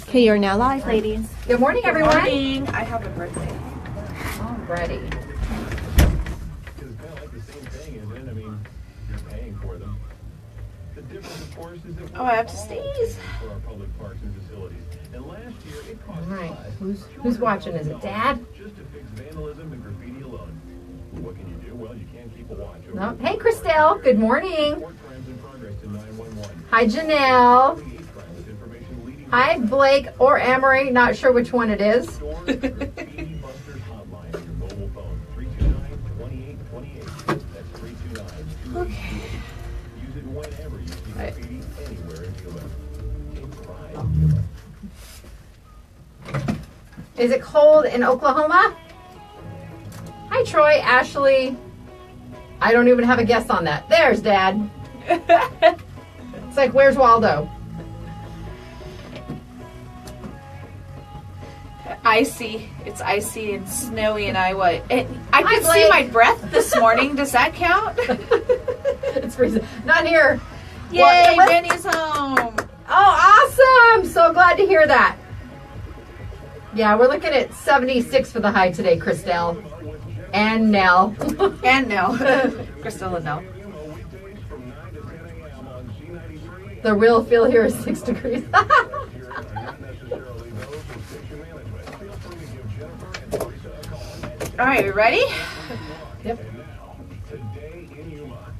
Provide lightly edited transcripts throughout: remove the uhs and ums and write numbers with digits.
Okay, you're now live, ladies. Good morning, everyone. Good morning. I have a birthday. Alrighty. It's kind of like the same thing, isn't it? I mean, you're paying for them. The difference, of course, is that Oh, I have to sneeze. for our public parks and facilities. And last year, it cost All right. us Who's watching? Is it Dad? just to fix vandalism and graffiti alone. What can you do? Well, you can't keep a watch over No. Hey, Christelle. Good morning. report crimes in progress to 911. Hi, Janelle. Hate crime with information leading Hi, Blake or Amory. Not sure which one it is. Stores and Graffiti Busters hotline on your mobile phone. 329-2828. That's 329-2828. Okay. Use it whenever you see graffiti anywhere in Yuma. Take pride in Yuma. Is it cold in Oklahoma? Hi, Troy, Ashley. I don't even have a guess on that. There's Dad. It's like, where's Waldo? Icy. It's icy and snowy in Iowa. I Hi, could see Blake. my breath this morning. Does that count? It's freezing. Not here. Yay, Well, it was- Benny's home. Oh, awesome! So glad to hear that. Yeah, we're looking at 76 for the high today, Christelle. And Nell. And no. Crystal and no. Weekdays from 9 to 10 a.m. on Z93. The real feel here is 6 degrees. Here are not necessarily those with station management. Feel free to give Jennifer and Teresa a call. All right, we ready? Yep. And now, today in Yuma.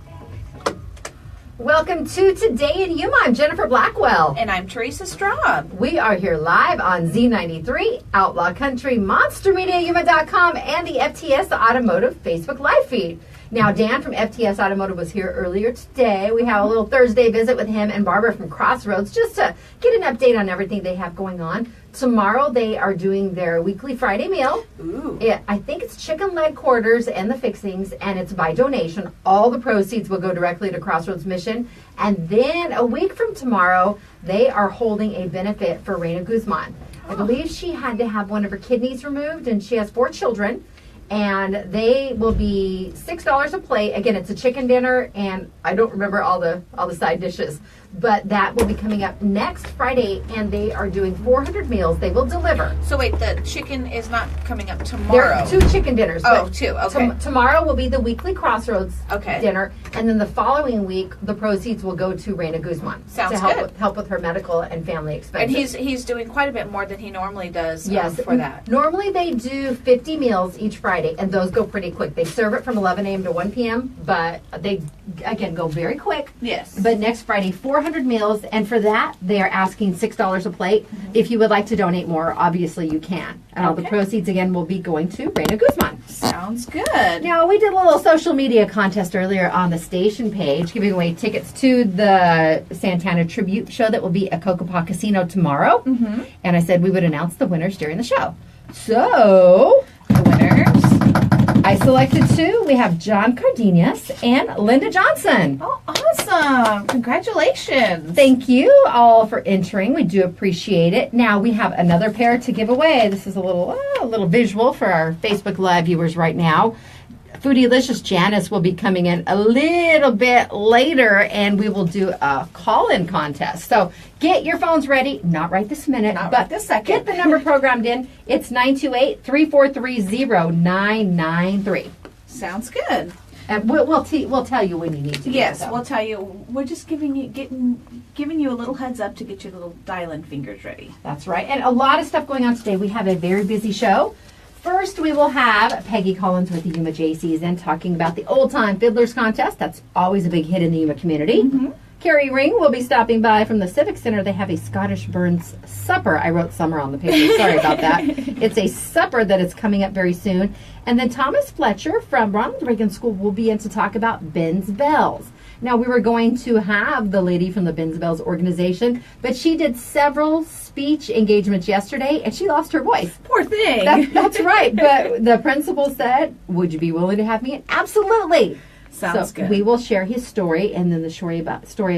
Welcome to Today in Yuma. I'm Jennifer Blackwell. And I'm Teresa Straub. We are here live on Z93, Outlaw Country, MonsterMediaYuma.com, and the FTS Automotive Facebook Live feed. Now, Dan from FTS Automotive was here earlier today. We have a little Thursday visit with him and Barbara from Crossroads just to get an update on everything they have going on. Tomorrow, they are doing their weekly Friday meal. Ooh. I think it's chicken leg quarters and the fixings, and it's by donation. All the proceeds will go directly to Crossroads Mission. And then a week from tomorrow, they are holding a benefit for Reina Guzman. I believe she had to have one of her kidneys removed, and she has 4 children. And they will be $6 a plate. Again, it's a chicken dinner, and I don't remember all the side dishes. But that will be coming up next Friday, and they are doing 400 meals. They will deliver. So wait, the chicken is not coming up There tomorrow. are 2 chicken dinners. Oh, but 2. Okay. tomorrow will be the weekly Crossroads Okay. dinner, and then the following week, the proceeds will go to Reina Guzman Sounds to help good. help with her medical and family expenses. And he's doing quite a bit more than he normally does Yes, for that. Normally they do 50 meals each Friday, and those go pretty quick. They serve it from 11 a.m. to 1 p.m., but they, again, go very quick. Yes. But next Friday, 400 meals, and for that, they are asking $6 a plate. If you would like to donate more, obviously you can. And all the Okay. proceeds, again, will be going to Reina Guzman. Sounds good. Now, we did a little social media contest earlier on the station page, giving away tickets to the Santana Tribute Show that will be at Cocopah Casino tomorrow. Mm-hmm. And I said we would announce the winners during the show. So, The winners. I selected 2. We have John Cardenas and Linda Johnson. Oh, awesome. Congratulations. Thank you all for entering. We do appreciate it. Now we have another pair to give away. This is a little visual for our Facebook Live viewers right now. Foodielicious Janice will be coming in a little bit later, and we will do a call-in contest. So get your phones ready. Not right this minute, Not but right this second. get the number programmed in. It's 928-343-0993. Sounds good. And we'll tell you when you need to do Yes, it, though. we'll tell you. We're just giving you a little heads up to get your little dial-in fingers ready. That's right. And a lot of stuff going on today. We have a very busy show. First, we will have Peggy Collins with the Yuma Jaycees and talking about the Old Time Fiddlers Contest. That's always a big hit in the Yuma community. Mm-hmm. Carrie Ring will be stopping by from the Civic Center. They have a Scottish Burns supper. I wrote summer on the paper. Sorry about that. It's a supper that is coming up very soon. And then Thomas Fletcher from Ronald Reagan School will be in to talk about Ben's Bells. Now, we were going to have the lady from the Ben's Bells organization, but she did several speech engagements yesterday, and she lost her voice. Poor thing. That's right. But the principal said, would you be willing to have me in? Absolutely. Sounds good. We will share his story and then the story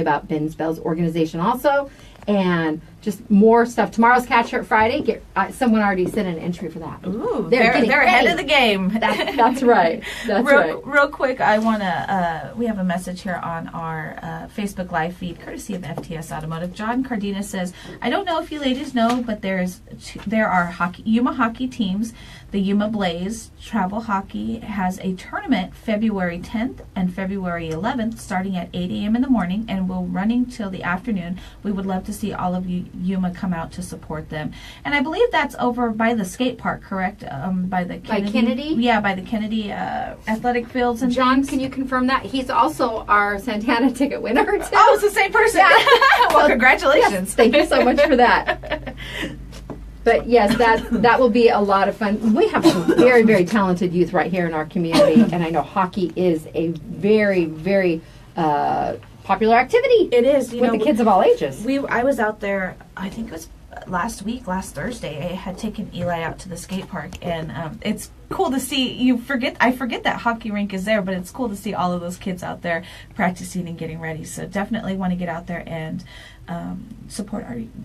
about Ben's Bells organization also. And just more stuff. Tomorrow's Catch Shirt Friday. Someone already sent an entry for that. Ooh, they're ahead of the game. That's right. That's right. Real quick, I want to, we have a message here on our Facebook Live feed, courtesy of FTS Automotive. John Cardenas says, I don't know if you ladies know, but there are Yuma hockey teams. The Yuma Blaze Travel Hockey has a tournament February 10th and February 11th starting at 8 a.m. in the morning and will running till the afternoon. We would love to see all of you Yuma come out to support them. And I believe that's over by the skate park, correct? By the Kennedy? By Kennedy? Yeah, by the Kennedy athletic fields and John, things. can you confirm that? He's also our Santana ticket winner, too. Oh, it's the same person. Yeah. Well, congratulations. Yes, thank you so much for that. But yes, that will be a lot of fun. We have some very, very talented youth right here in our community, and I know hockey is a very, very popular activity. It is. With the kids of all ages. I was out there, I think it was last Thursday. I had taken Eli out to the skate park, and it's cool to see. I forget that hockey rink is there, but it's cool to see all of those kids out there practicing and getting ready. So definitely want to get out there and support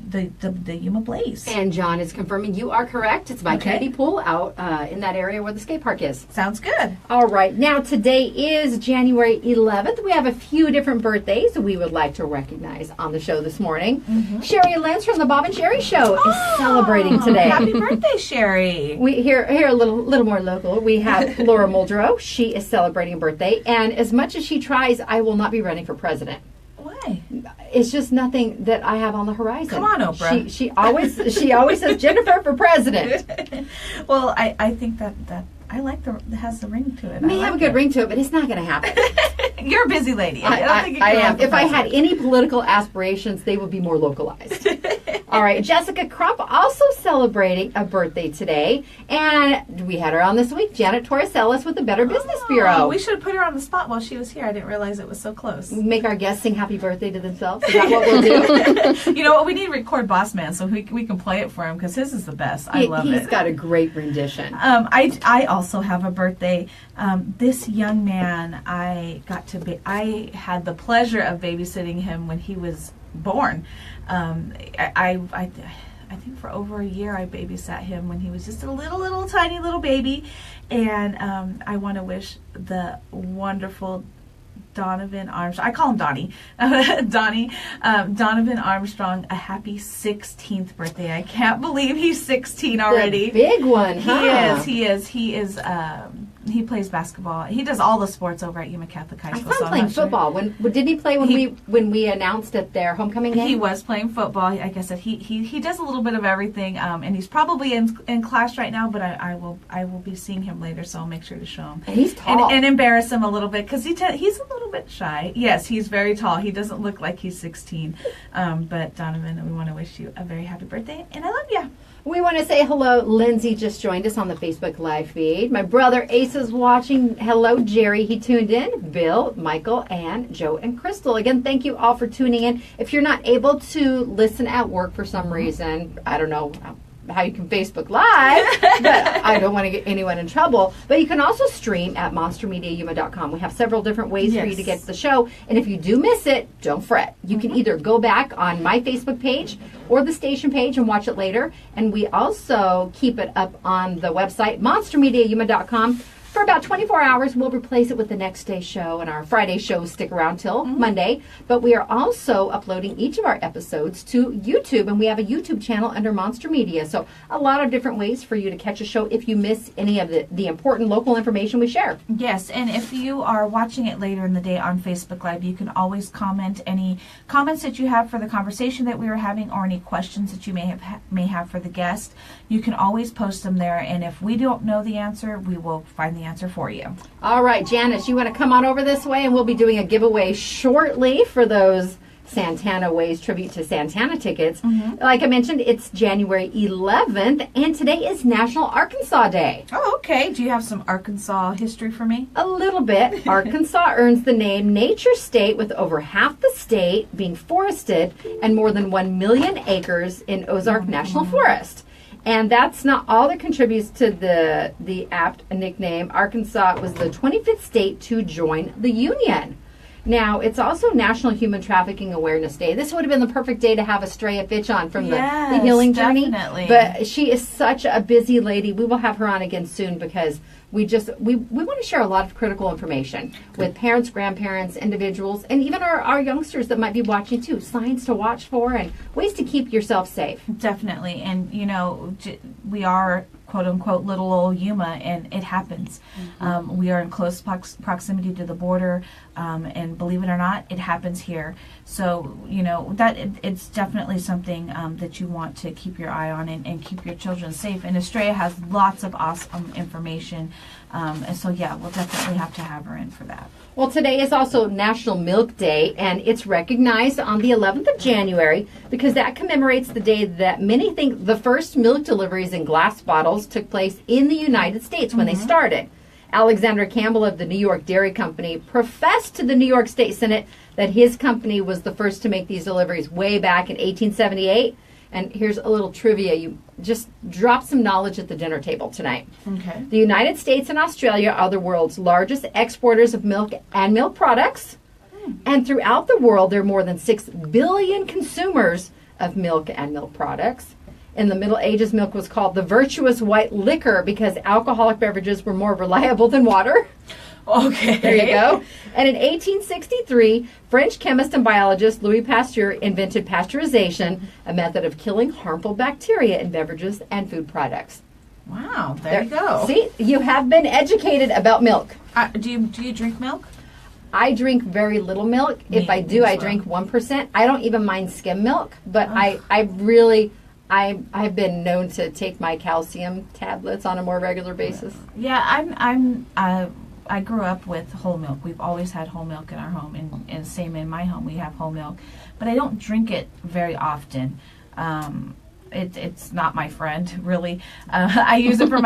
the Yuma Blaze. And John is confirming you are correct. It's by Kennedy Pool out in that area where the skate park is. Sounds good. All right. Now, today is January 11th. We have a few different birthdays we would like to recognize on the show this morning. Mm-hmm. Sherry Lentz from the Bob and Sherry Show is celebrating today. Happy birthday, Sherry. We here a little more local. We have Laura Muldrow. She is celebrating a birthday. And as much as she tries, I will not be running for president. Why? It's just nothing that I have on the horizon. Come on, Oprah. She always says Jennifer for president. Well, I think that I like it has the ring to it. It may have a good ring to it, but it's not going to happen. You're a busy lady. I don't think you I can am. If I had any political aspirations, they would be more localized. All right, Jessica Crump also celebrating a birthday today, and we had her on this week. Janet Torricellis with the Better Business Bureau. We should have put her on the spot while she was here. I didn't realize it was so close. Make our guests sing happy birthday to themselves. Is that what we'll do? You know what? We need to record Boss Man so we can play it for him because his is the best. I love it. He's got a great rendition. I also have a birthday. This young man, I had the pleasure of babysitting him when he was born. I think for over a year I babysat him when he was just a little tiny little baby, and I want to wish the wonderful Donovan Armstrong, I call him Donnie, Donovan Armstrong, a happy 16th birthday. I can't believe he's 16 already. The big one, huh? He is. He plays basketball. He does all the sports over at Yuma Catholic High School. I saw him playing football. Did he play when we announced at their homecoming game? He was playing football. Like I said, he does a little bit of everything, and he's probably in class right now. But I will be seeing him later, so I'll make sure to show him. And he's tall. And embarrass him a little bit because he's a little bit shy. Yes, he's very tall. He doesn't look like he's 16. But Donovan, we want to wish you a very happy birthday, and I love you. We want to say hello. Lindsay just joined us on the Facebook Live feed. My brother Ace is watching. Hello, Jerry. He tuned in. Bill, Michael, and Joe and Crystal. Again, thank you all for tuning in. If you're not able to listen at work for some reason, I don't know how you can Facebook Live, but I don't want to get anyone in trouble. But you can also stream at monstermediayuma.com. We have several different ways for you to get to the show. And if you do miss it, don't fret. You can either go back on my Facebook page or the station page and watch it later. And we also keep it up on the website, monstermediayuma.com. For about 24 hours, we'll replace it with the next day's show, and our Friday shows stick around till Monday. But we are also uploading each of our episodes to YouTube, and we have a YouTube channel under Monster Media. So a lot of different ways for you to catch a show if you miss any of the important local information we share. Yes, and if you are watching it later in the day on Facebook Live, you can always comment any comments that you have for the conversation that we were having or any questions that you may have for the guest. You can always post them there, and if we don't know the answer, we will find the answer for you. All right, Janice, you want to come on over this way, and we'll be doing a giveaway shortly for those Santana Ways Tribute to Santana tickets. Like I mentioned, it's January 11th, and today is National Arkansas Day. Oh, okay. Do you have some Arkansas history for me? A little bit. Arkansas earns the name Nature State with over half the state being forested and more than 1 million acres in Ozark National Forest. And that's not all that contributes to the apt nickname. Arkansas was the 25th state to join the Union. Now, it's also National Human Trafficking Awareness Day. This would have been the perfect day to have Estrella Fitch on from the Healing Journey. Definitely. But she is such a busy lady. We will have her on again soon because we want to share a lot of critical information with parents, grandparents, individuals, and even our youngsters that might be watching too. Signs to watch for and ways to keep yourself safe. Definitely. And, we are, quote unquote, little old Yuma, and it happens. We are in close proximity to the border, and believe it or not, it happens here. So, it's definitely something that you want to keep your eye on and keep your children safe. And Estrella has lots of awesome information. And so, we'll definitely have to have her in for that. Well, today is also National Milk Day, and it's recognized on the 11th of January because that commemorates the day that many think the first milk deliveries in glass bottles took place in the United States when they started. Alexander Campbell of the New York Dairy Company professed to the New York State Senate that his company was the first to make these deliveries way back in 1878. And here's a little trivia. You just drop some knowledge at the dinner table tonight. Okay. The United States and Australia are the world's largest exporters of milk and milk products. And throughout the world, there are more than 6 billion consumers of milk and milk products. In the Middle Ages, milk was called the virtuous white liquor because alcoholic beverages were more reliable than water. Okay. There you go. And in 1863, French chemist and biologist Louis Pasteur invented pasteurization, a method of killing harmful bacteria in beverages and food products. Wow, there you go. See, you have been educated about milk. Do you drink milk? I drink very little milk. If I do, I drink 1%. I don't even mind skim milk, but I've been known to take my calcium tablets on a more regular basis. Yeah, I grew up with whole milk. We've always had whole milk in our home, and same in my home. We have whole milk, but I don't drink it very often. It's not my friend, really. I use it for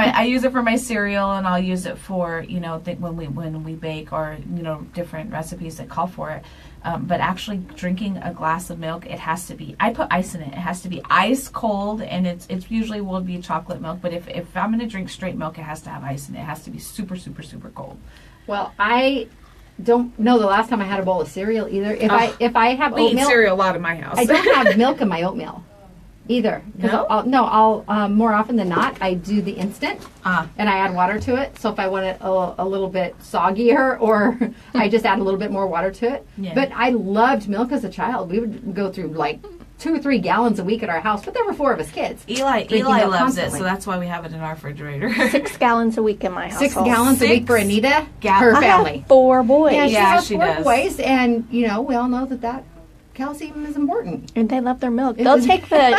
my cereal, and I'll use it for when we bake or different recipes that call for it. But actually drinking a glass of milk, it has to be. I put ice in it. It has to be ice cold, and it's usually will be chocolate milk. But if I'm going to drink straight milk, it has to have ice in it. It has to be super, super, super cold. Well, I don't know the last time I had a bowl of cereal either. If I have we oatmeal, eat cereal a lot in my house. I don't have milk in my oatmeal either. No? I'll more often than not, I do the instant, and I add water to it. So if I want it a little bit soggier, or I just add a little bit more water to it. Yeah. But I loved milk as a child. We would go through like 2 or 3 gallons a week at our house, but there were 4 of us kids. Eli milk loves constantly. it, so that's why we have it in our refrigerator. 6 gallons a week in my house. 6 gallons a week for Anita, her I family. have 4 boys. Yeah, Yeah, has she 4 does. boys, and we all know that calcium is important. And they love their milk. They'll take the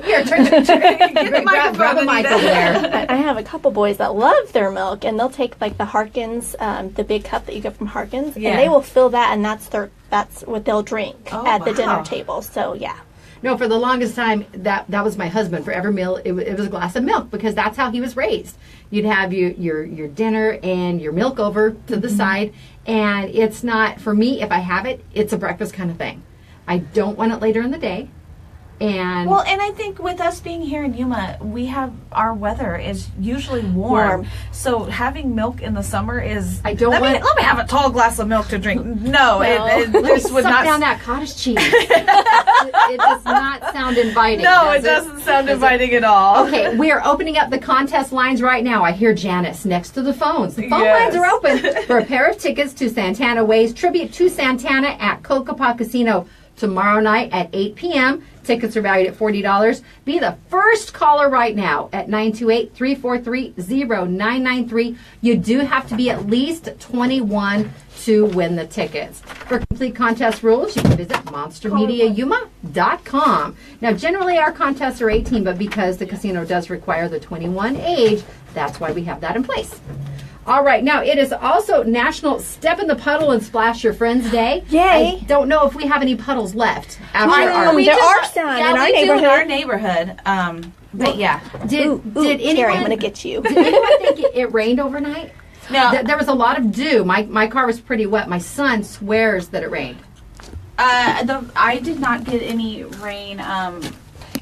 Here, turn grab the mic over there. I have a couple boys that love their milk, and they'll take like the Harkins, the big cup that you get from Harkins, Yeah. and they will fill that, and that's what they'll drink at the wow. dinner table. So yeah. No, for the longest time, that was my husband. For every meal, it was a glass of milk because that's how he was raised. You'd have your dinner and your milk over to the side, and it's not, for me, if I have it, it's a breakfast kind of thing. I don't want it later in the day. And Well, and I think with us being here in Yuma, our weather is usually warm. So having milk in the summer is. I don't let want- me have a tall glass of milk to drink. No, No. it let me just would suck not. down that cottage cheese. it does not sound inviting. No, does it doesn't sound inviting at all. Okay, we are opening up the contest lines right now. I hear Janice next to the phones. The phone Yes. lines are open for a pair of tickets to Santana Ways tribute to Santana at Kokopah Casino tomorrow night at 8 p.m. Tickets are valued at $40. Be the first caller right now at 928-343-0993. You do have to be at least 21 to win the tickets. For complete contest rules, you can visit monstermediayuma.com. Now, generally our contests are 18, but because the casino does require the 21 age, that's why we have that in place. All right, now it is also National Step in the Puddle and Splash Your Friends Day. Yay. I don't know if we have any puddles left after our... There are some in our we do in our neighborhood. But yeah. Did anyone, Carrie, I'm gonna get you. did anyone think it rained overnight? No. There was a lot of dew. My car was pretty wet. My son swears that it rained. I did not get any rain.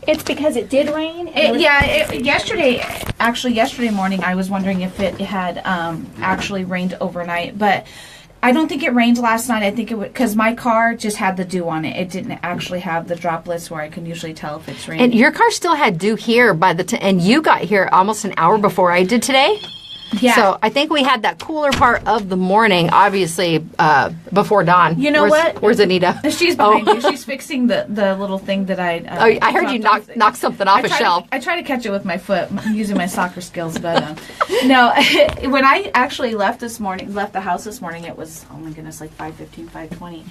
It's because it did rain. And Yesterday morning, I was wondering if it had actually rained overnight, but I don't think it rained last night. I think it would, because my car just had the dew on it. It didn't actually have the droplets where I can usually tell if it's raining. And your car still had dew here by the time, and you got here almost an hour before I did today. Yeah. So I think we had that cooler part of the morning, obviously, before dawn. You know what? Where's Anita? She's behind you. She's fixing the little thing that I. I heard you knock something off a shelf. I try to catch it with my foot using my soccer skills, but no. When I actually left the house this morning, it was, oh my goodness, like 5:15, 5:20,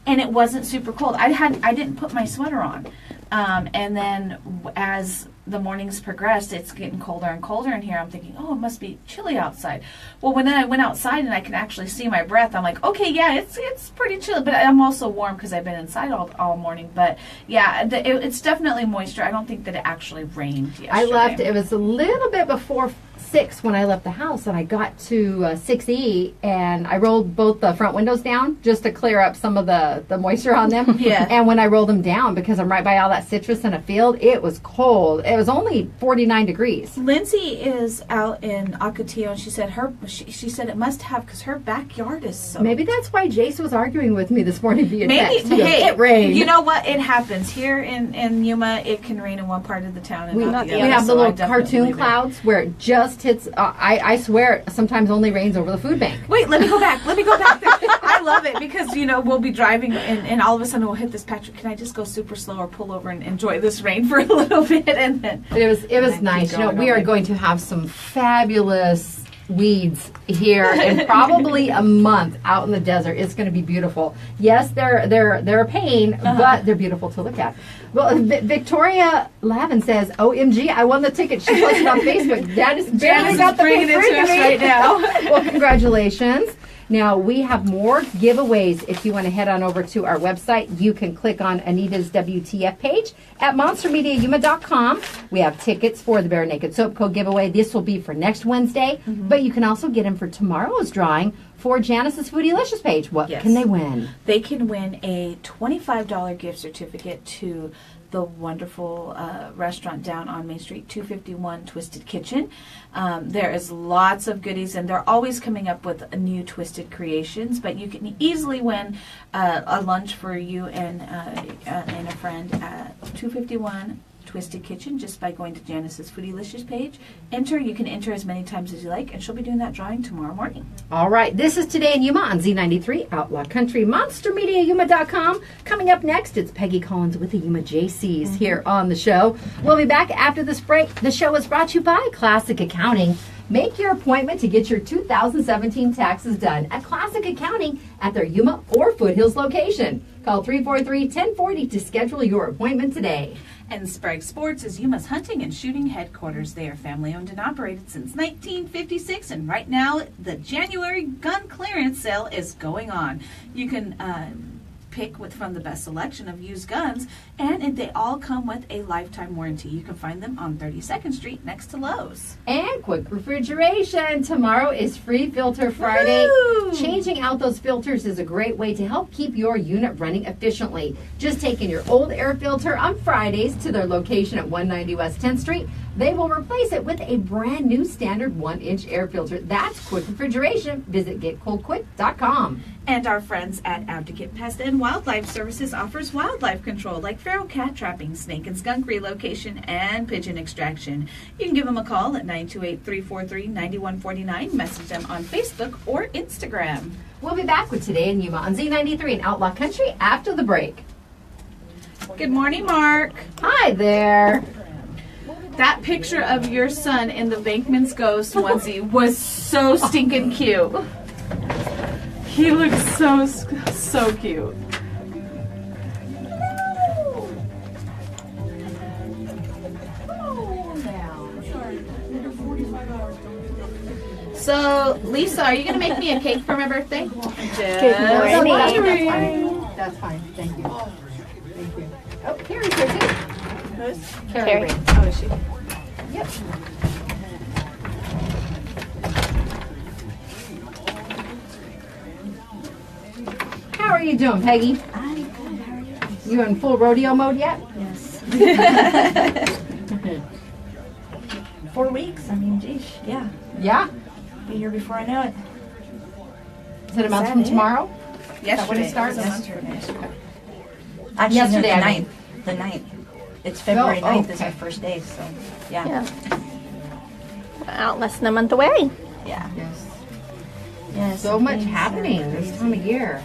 and it wasn't super cold. I didn't put my sweater on, and then as the mornings progressed, it's getting colder and colder in here. I'm thinking, oh, it must be chilly outside. Well, when then I went outside and I can actually see my breath, I'm like, okay, yeah, it's pretty chilly, but I'm also warm because I've been inside all morning. But yeah, it's definitely moisture. I don't think that it actually rained yesterday. I left. It was a little bit before 6 when I left the house, and I got to 6E, and I rolled both the front windows down just to clear up some of the moisture on them. Yeah. And when I rolled them down, because I'm right by all that citrus in a field, it was cold. It was only 49 degrees. Lindsay is out in Ocotillo, and she said she said it must have, because her backyard is so. Maybe that's why Jace was arguing with me this morning via text. Maybe. Hey, it rained. You know what? It happens here in Yuma. It can rain in one part of the town and not the we other. have the so I little definitely cartoon believe it. clouds where it just hits. I swear it sometimes only rains over the food bank. Wait, let me go back. Let me go back there. I love it because, we'll be driving and all of a sudden we'll hit this patch. Can I just go super slow or pull over and enjoy this rain for a little bit? And then It was nice. We are going to have some fabulous weeds here in probably a month out in the desert. It's going to be beautiful. Yes, they're a pain, but they're beautiful to look at. Well, Victoria Lavin says, "OMG, I won the ticket." She posted on Facebook. Janice barely got the bringing pay it to us right now. Well, congratulations. Now, we have more giveaways. If you want to head on over to our website, you can click on Anita's WTF page at monstermediayuma.com. We have tickets for the Bare Naked Soap Co. giveaway. This will be for next Wednesday, but you can also get them for tomorrow's drawing for Janice's Foodylicious page. What can they win? They can win a $25 gift certificate to the wonderful restaurant down on Main Street, 251 Twisted Kitchen. There is lots of goodies, and they're always coming up with new twisted creations, but you can easily win a lunch for you and a friend at 251 Twisted Kitchen just by going to Janice's Foodylicious page. You can enter as many times as you like, and she'll be doing that drawing tomorrow morning. All right, this is Today in Yuma on Z93, Outlaw Country, MonsterMediaYuma.com. Coming up next, it's Peggy Collins with the Yuma Jaycees here on the show. We'll be back after this break. The show is brought to you by Classic Accounting. Make your appointment to get your 2017 taxes done at Classic Accounting at their Yuma or Foothills location. Call 343-1040 to schedule your appointment today. And Sprague Sports is Yuma's hunting and shooting headquarters. They are family owned and operated since 1956, and right now the January gun clearance sale is going on. You can pick from the best selection of used guns, and they all come with a lifetime warranty. You can find them on 32nd Street next to Lowe's. And quick refrigeration. Tomorrow is Free Filter Friday. Woo! Changing out those filters is a great way to help keep your unit running efficiently. Just take in your old air filter on Fridays to their location at 190 West 10th Street. They will replace it with a brand new standard 1-inch air filter. That's quick refrigeration. Visit getcoldquick.com. And our friends at Abdicate Pest and Wildlife Services offers wildlife control like feral cat trapping, snake and skunk relocation, and pigeon extraction. You can give them a call at 928-343-9149. Message them on Facebook or Instagram. We'll be back with Today in Yuma on Z93 and Outlaw Country after the break. Good morning, Mark. Hi there. That picture of your son in the Bankman's Ghost onesie was so stinking cute. He looks so cute. So, Lisa, are you going to make me a cake for my birthday? Good morning. That's fine. Thank you. Thank you. Oh, Carrie's here too. Carrie. Oh, is she? Yep. How are you doing, Peggy? I'm good. How are you? You in full rodeo mode yet? Yes. 4 weeks. I mean, geez, yeah. Yeah. Be here before I know it. Is it a month that from it? tomorrow? Yesterday. when it starts? It was a month from yesterday. Actually, Yesterday, no, the I mean. 9th. The 9th. It's February Oh, 9th is okay. our first day, so yeah. Yeah. Wow, less than a month away. Yeah. Yes. Yes. So much things are happening this crazy. time of year.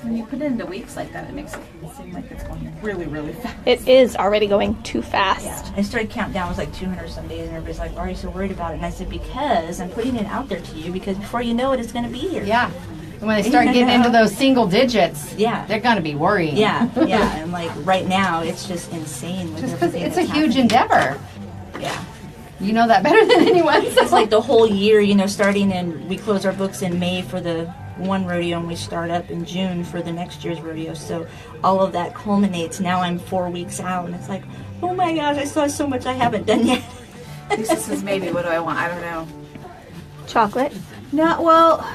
When you put it into weeks like that, it makes it seem like it's going really, really fast. It is already going too fast. Yeah. I started counting down, it was like 200 some days, and everybody's like, why are you so worried about it? And I said, because I'm putting it out there to you, because before you know it, it's going to be here. Yeah. And when they start getting into those single digits, Yeah. they're going to be worrying. Yeah, yeah. And like right now, it's just insane with Just because everything it's a that's huge happening. endeavor. Yeah. You know that better than anyone. So. It's like the whole year, starting in, we close our books in May for the one rodeo, and we start up in June for the next year's rodeo. So all of that culminates. Now I'm 4 weeks out, and it's like, oh my gosh, I saw so much I haven't done yet. Lisa says maybe. What do I want? I don't know. Chocolate. No, well,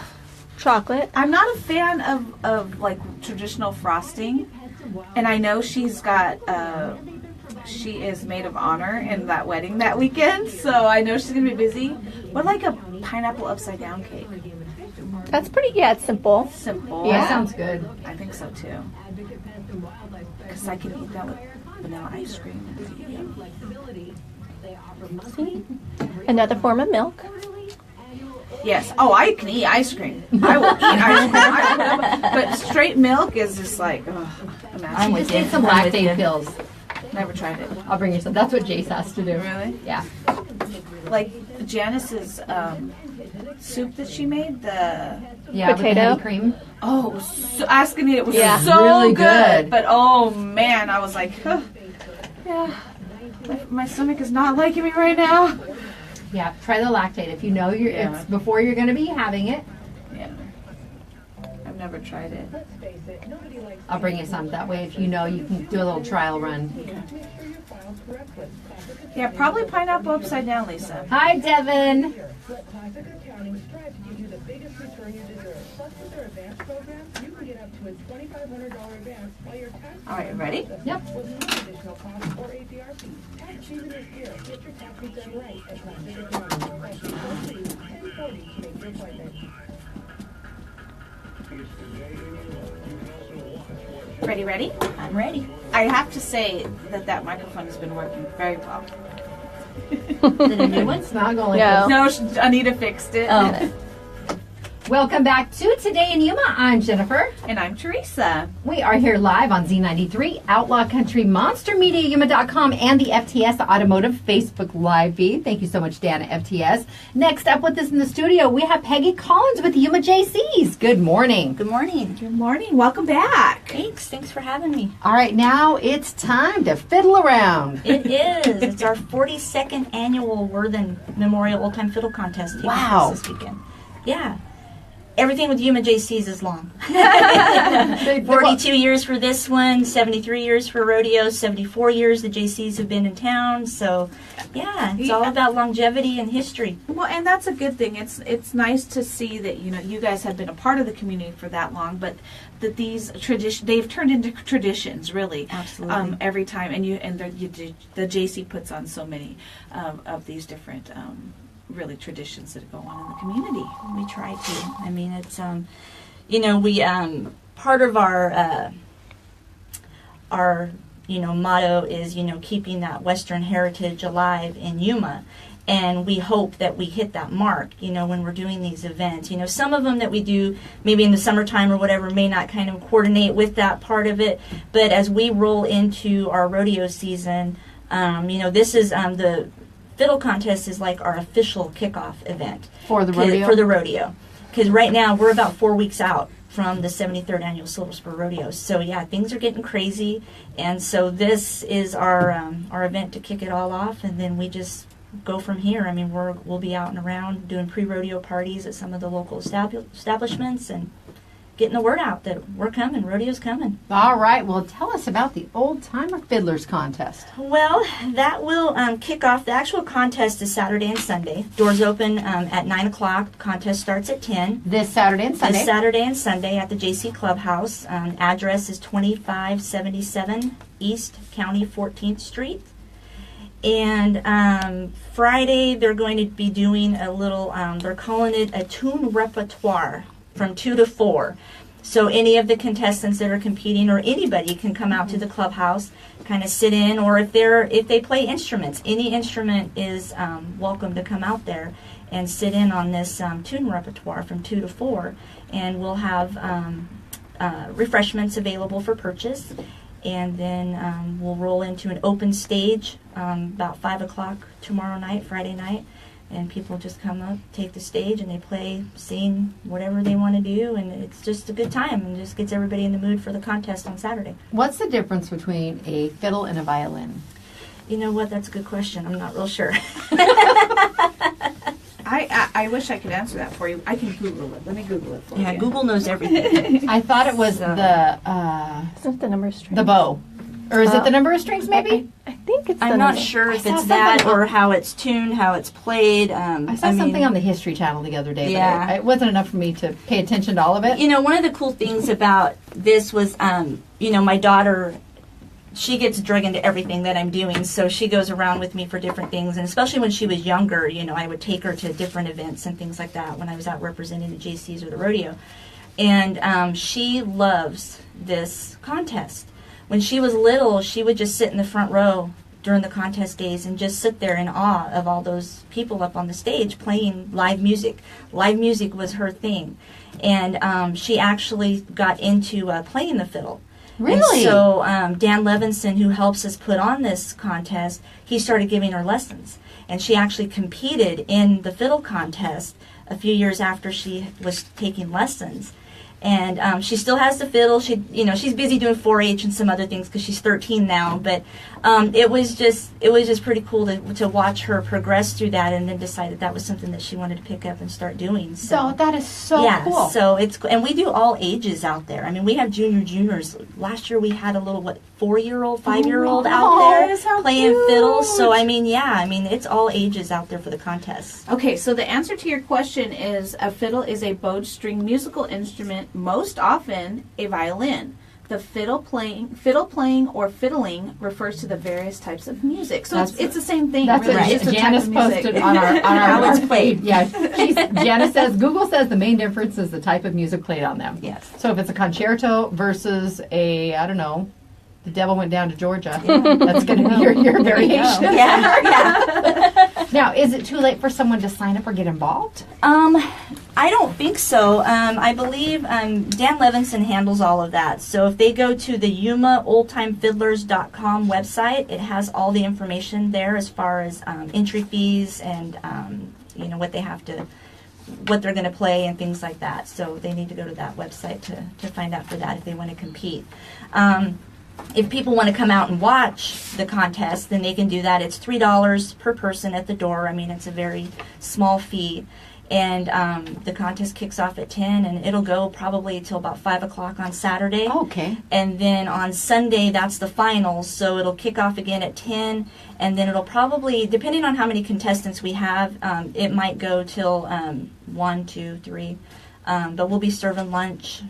Chocolate. I'm not a fan of like traditional frosting, and I know she's got she is maid of honor in that wedding that weekend, so I know she's gonna be busy. What like a pineapple upside down cake? That's pretty, yeah, it's simple. Simple. Yeah, sounds good. I think so too. Because I can eat that with vanilla ice cream. Another form of milk. Yes. Oh, I can eat ice cream. I will eat ice cream. But straight milk is just like, ugh, I'm imagine. with Just you. take some I'm with lactate you. pills. Never tried it. I'll bring you some. That's what Jace has to do. Really? Yeah. Like Janice's soup that she made, the Yeah, with the Potato? heavy cream. oh, it was so, asking it was Yeah. so Really good. good. But oh man, I was like, huh, yeah, my stomach is not liking me right now. Yeah, try the lactate. If you know Yeah. it's before you're going to be having it, Yeah, I've never tried it. I'll bring you some. That way, if you know, you can do a little trial run. Yeah, probably pineapple upside down, Lisa. Hi, Devin. All right, ready? Yep. Ready? I'm ready. I have to say that microphone has been working very well. Is it a new one? It's not going No. like No, Anita fixed it. Oh. this. Welcome back to Today in Yuma. I'm Jennifer. And I'm Teresa. We are here live on Z93, Outlaw Country Monster Media, Yuma.com, and the FTS Automotive Facebook Live feed. Thank you so much, Dan at FTS. Next up with us in the studio, we have Peggy Collins with Yuma Jaycees. Good morning. Good morning. Good morning. Welcome back. Thanks for having me. All right, now it's time to fiddle around. It is. It's our 42nd annual Worthen Memorial Old Time Fiddle Contest taking Wow. place this weekend. Yeah. Everything with Yuma Jaycees is long. 42 years for this one, 73 years for rodeo, 74 years the Jaycees have been in town. So, yeah, it's all about longevity and history. Well, and that's a good thing. It's nice to see that you guys have been a part of the community for that long, but that these they've turned into traditions, really. Absolutely. Every time, and the JC puts on so many of these different. Really traditions that go on in the community. We try to. I mean, it's we part of our motto is keeping that Western heritage alive in Yuma, and we hope that we hit that mark. When we're doing these events, some of them that we do maybe in the summertime or whatever may not kind of coordinate with that part of it, but as we roll into our rodeo season, this is the Fiddle Contest is like our official kickoff event For the rodeo? For the rodeo, because right now we're about 4 weeks out from the 73rd annual Silver Spur Rodeo. So yeah, things are getting crazy, and so this is our event to kick it all off, and then we just go from here. I mean, we'll be out and around doing pre-rodeo parties at some of the local establishments and getting the word out that we're coming, rodeo's coming. All right, well, tell us about the Old Timer Fiddlers Contest. Well, that will kick off. The actual contest is Saturday and Sunday. Doors open at 9 o'clock. Contest starts at 10. This Saturday and Sunday. This Saturday and Sunday at the JC Clubhouse. Address is 2577 East County 14th Street. And Friday, they're going to be doing a little, they're calling it a tune repertoire. from 2 to 4. So any of the contestants that are competing or anybody can come out to the clubhouse, kind of sit in, or if they play instruments, any instrument is welcome to come out there and sit in on this tune repertoire from 2 to 4. And we'll have refreshments available for purchase. And then we'll roll into an open stage about 5 o'clock tomorrow night, Friday night. And people just come up, take the stage, and they play, sing, whatever they want to do. And it's just a good time and just gets everybody in the mood for the contest on Saturday. What's the difference between a fiddle and a violin? You know what? That's a good question. I'm not real sure. I wish I could answer that for you. I can Google it. Let me Google it for you. Yeah, Google knows everything. I thought it was Isn't the number of strings? the bow. Or is it the number of strings, maybe? I think it's the I'm not number. sure if I saw it's that something or how it's tuned, how it's played. I saw something on the History Channel the other day, Yeah. but it wasn't enough for me to pay attention to all of it. You know, one of the cool things about this was, my daughter, she gets dragged into everything that I'm doing, so she goes around with me for different things, and especially when she was younger, I would take her to different events and things like that when I was out representing the Jaycees or the rodeo. And she loves this contest. When she was little, she would just sit in the front row during the contest days and just sit there in awe of all those people up on the stage playing live music. Live music was her thing. And she actually got into playing the fiddle. Really? And so Dan Levinson, who helps us put on this contest, he started giving her lessons. And she actually competed in the fiddle contest a few years after she was taking lessons. And she still has the fiddle. She's busy doing 4-H and some other things because she's 13 now. But it was just pretty cool to watch her progress through that, and then decide that was something that she wanted to pick up and start doing. So that is so cool. So and we do all ages out there. I mean, we have juniors. Last year we had a little 4-year-old, 5-year-old out there that is how playing cute. fiddles. So it's all ages out there for the contest. Okay, so the answer to your question is a fiddle is a bowed string musical instrument, most often a violin. The fiddle playing or fiddling refers to the various types of music. So it's the same thing. That's really. what It's just a type Janice of music. posted on our How it's played. Yeah, Janice says, Google says the main difference is the type of music played on them. Yes. So if it's a concerto versus a, I don't know, The Devil Went Down to Georgia, that's going to be your variation. Yeah. Now, is it too late for someone to sign up or get involved? I don't think so. I believe Dan Levinson handles all of that. So if they go to the YumaOldTimeFiddlers.com website, it has all the information there as far as entry fees and what they're going to play and things like that. So they need to go to that website to find out for that if they want to compete. If people want to come out and watch the contest, then they can do that. It's $3 per person at the door. I mean, it's a very small fee. And the contest kicks off at 10, and it'll go probably till about 5 o'clock on Saturday. Okay. And then on Sunday, that's the finals, so it'll kick off again at 10, and then it'll probably, depending on how many contestants we have, it might go till 1, 2, 3. But we'll be serving lunch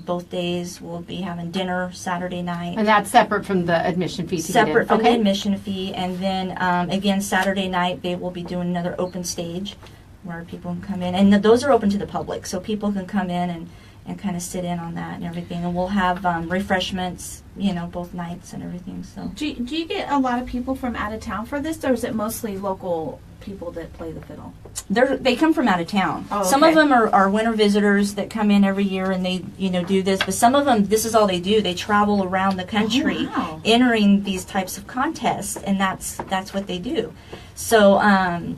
both days. We'll be having dinner Saturday night. And that's separate from the admission fee to Separate get in. from the admission fee. And then, again, Saturday night, they will be doing another open stage where people can come in. And those are open to the public, so people can come in and kind of sit in on that and everything. And we'll have refreshments, both nights and everything. So Do you get a lot of people from out of town for this, or is it mostly local people that play the fiddle? they come from out of town. Oh, Some okay. of them are winter visitors that come in every year and they do this. But some of them, this is all they do. They travel around the country, wow. entering these types of contests, and that's what they do. So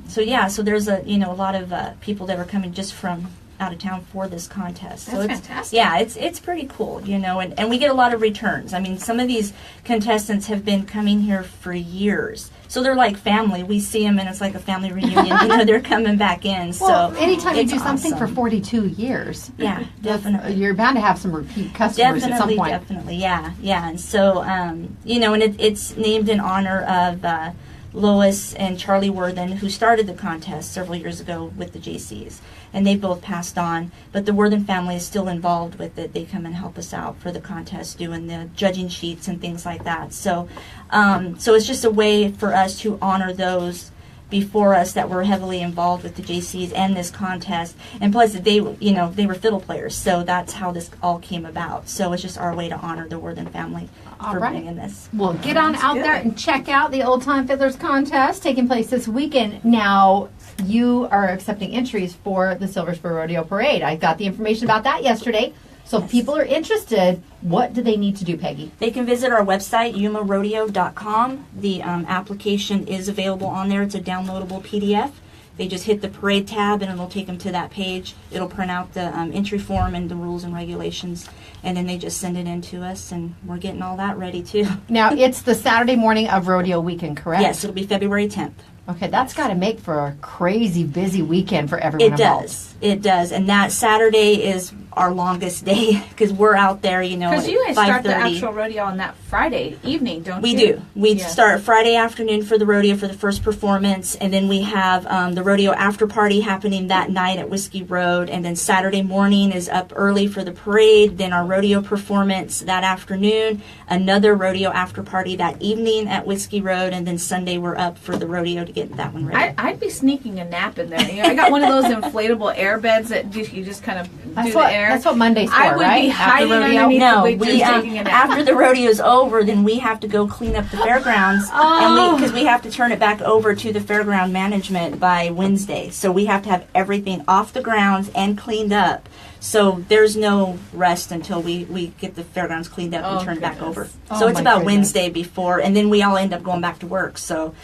so there's a lot of people that are coming just from out of town for this contest. So That's it's fantastic. it's pretty cool, and we get a lot of returns. I mean, some of these contestants have been coming here for years. So they're like family. We see them and it's like a family reunion. They're coming back in. Well, so anytime you it's do something for awesome. 42 years, Yeah, definitely. you're bound to have some repeat customers at some point. Definitely, yeah. And so, and it's named in honor of Lois and Charlie Worthen, who started the contest several years ago with the Jaycees. And they both passed on, but the Worthen family is still involved with it. They come and help us out for the contest, doing the judging sheets and things like that. So, so it's just a way for us to honor those before us that were heavily involved with the Jaycees and this contest, and plus they were fiddle players, so that's how this all came about. So it's just our way to honor the Worthen family for bringing this. Well, get on out there and check out the Old Time Fiddlers contest taking place this weekend. Now, you are accepting entries for the Silver Spur Rodeo Parade. I got the information about that yesterday. So if people are interested, what do they need to do, Peggy? They can visit our website, yumarodeo.com. The application is available on there. It's a downloadable PDF. They just hit the parade tab and it'll take them to that page. It'll print out the entry form and the rules and regulations, and then they just send it in to us, and we're getting all that ready too. Now, it's the Saturday morning of rodeo weekend, correct? Yes, it'll be February 10th. Okay, that's got to make for a crazy busy weekend for everyone involved. It does. And that Saturday is our longest day because we're out there, Because at you guys start the 5:30. actual rodeo on that Friday evening, don't We you? do. We start Friday afternoon for the rodeo for the first performance, and then we have the rodeo after party happening that night at Whiskey Road, and then Saturday morning is up early for the parade, then our rodeo performance that afternoon, another rodeo after party that evening at Whiskey Road, and then Sunday we're up for the rodeo to get that one ready. I'd be sneaking a nap in there. I got one of those inflatable air beds that you just kind of do the air. That's what Monday's for, I would right? be After hiding rodeo? underneath No, the bleachers taking a nap. after the rodeo's over, then we have to go clean up the fairgrounds, and because we have to turn it back over to the fairground management by Wednesday. So we have to have everything off the grounds and cleaned up. So there's no rest until we get the fairgrounds cleaned up and Oh, turned back goodness. over. Oh, So it's my about goodness. Wednesday before, and then we all end up going back to work. So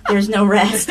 there's no rest.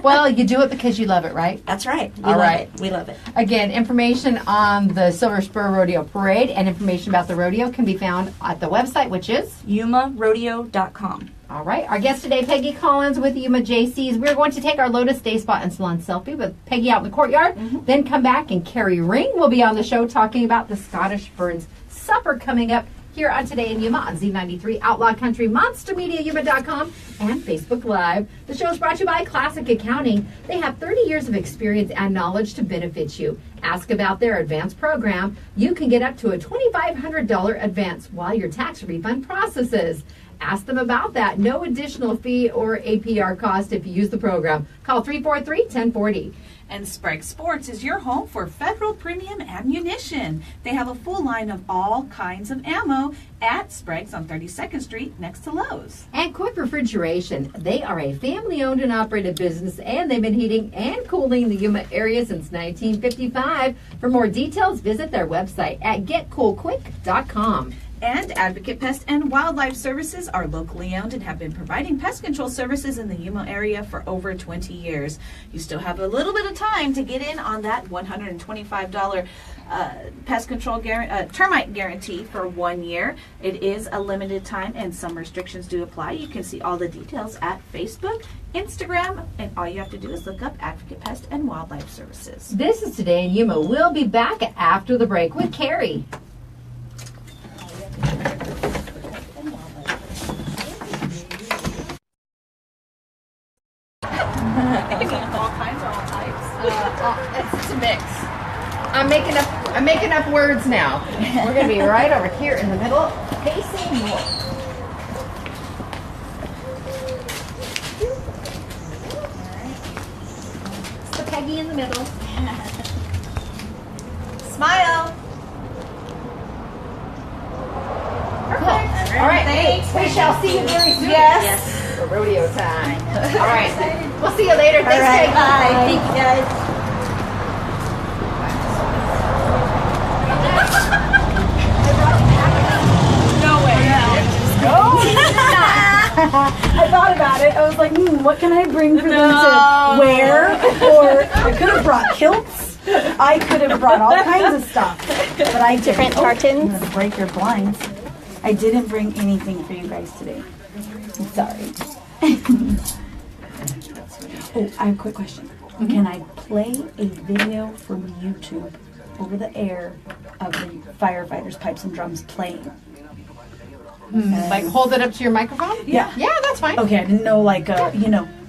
Well, you do it because you love it, right? That's right. We All love right. it. We love it. Again, information on the Silver Spur Rodeo Parade and information about the rodeo can be found at the website, which is? yumarodeo.com. All right. Our guest today, Peggy Collins with Yuma Jaycees. We're going to take our Lotus Day Spot and Salon selfie with Peggy out in the courtyard. Then come back and Carrie Ring will be on the show talking about the Scottish Burns Supper coming up here on Today in Yuma on Z93, Outlaw Country, MonsterMediaYuma.com, and Facebook Live. The show is brought to you by Classic Accounting. They have 30 years of experience and knowledge to benefit you. Ask about their advance program. You can get up to a $2,500 advance while your tax refund processes. Ask them about that. No additional fee or APR cost if you use the program. Call 343-1040. And Sprague Sports is your home for Federal Premium Ammunition. They have a full line of all kinds of ammo at Sprague's on 32nd Street next to Lowe's. And Quick Refrigeration. They are a family-owned and operated business, and they've been heating and cooling the Yuma area since 1955. For more details, visit their website at getcoolquick.com. And Advocate Pest and Wildlife Services are locally owned and have been providing pest control services in the Yuma area for over 20 years. You still have a little bit of time to get in on that $125 pest control termite guarantee for 1 year. It is a limited time and some restrictions do apply. You can see all the details at Facebook, Instagram, and all you have to do is look up Advocate Pest and Wildlife Services. This is Today in Yuma. We'll be back after the break with Carrie. all kinds of all types. It's a mix. I'm making up words now. We're going to be right over here in the middle, facing north. It's the Peggy in the middle. Smile. Perfect. All right. We shall see you very soon. Yes. For rodeo time. All right. We'll see you later. Thanks, All right. Peggy. Bye. Thank you, guys. I thought about it. I was like, what can I bring for them to wear? Or I could have brought kilts. I could have brought all kinds of stuff. But I didn't. Different I'm tartans. going to break your blinds. I didn't bring anything for you guys today. I'm sorry. Oh, I have a quick question. Can I play a video from YouTube over the air of the firefighters' pipes and drums playing? Like hold it up to your microphone? Yeah. Yeah, that's fine. Okay, I didn't know, like,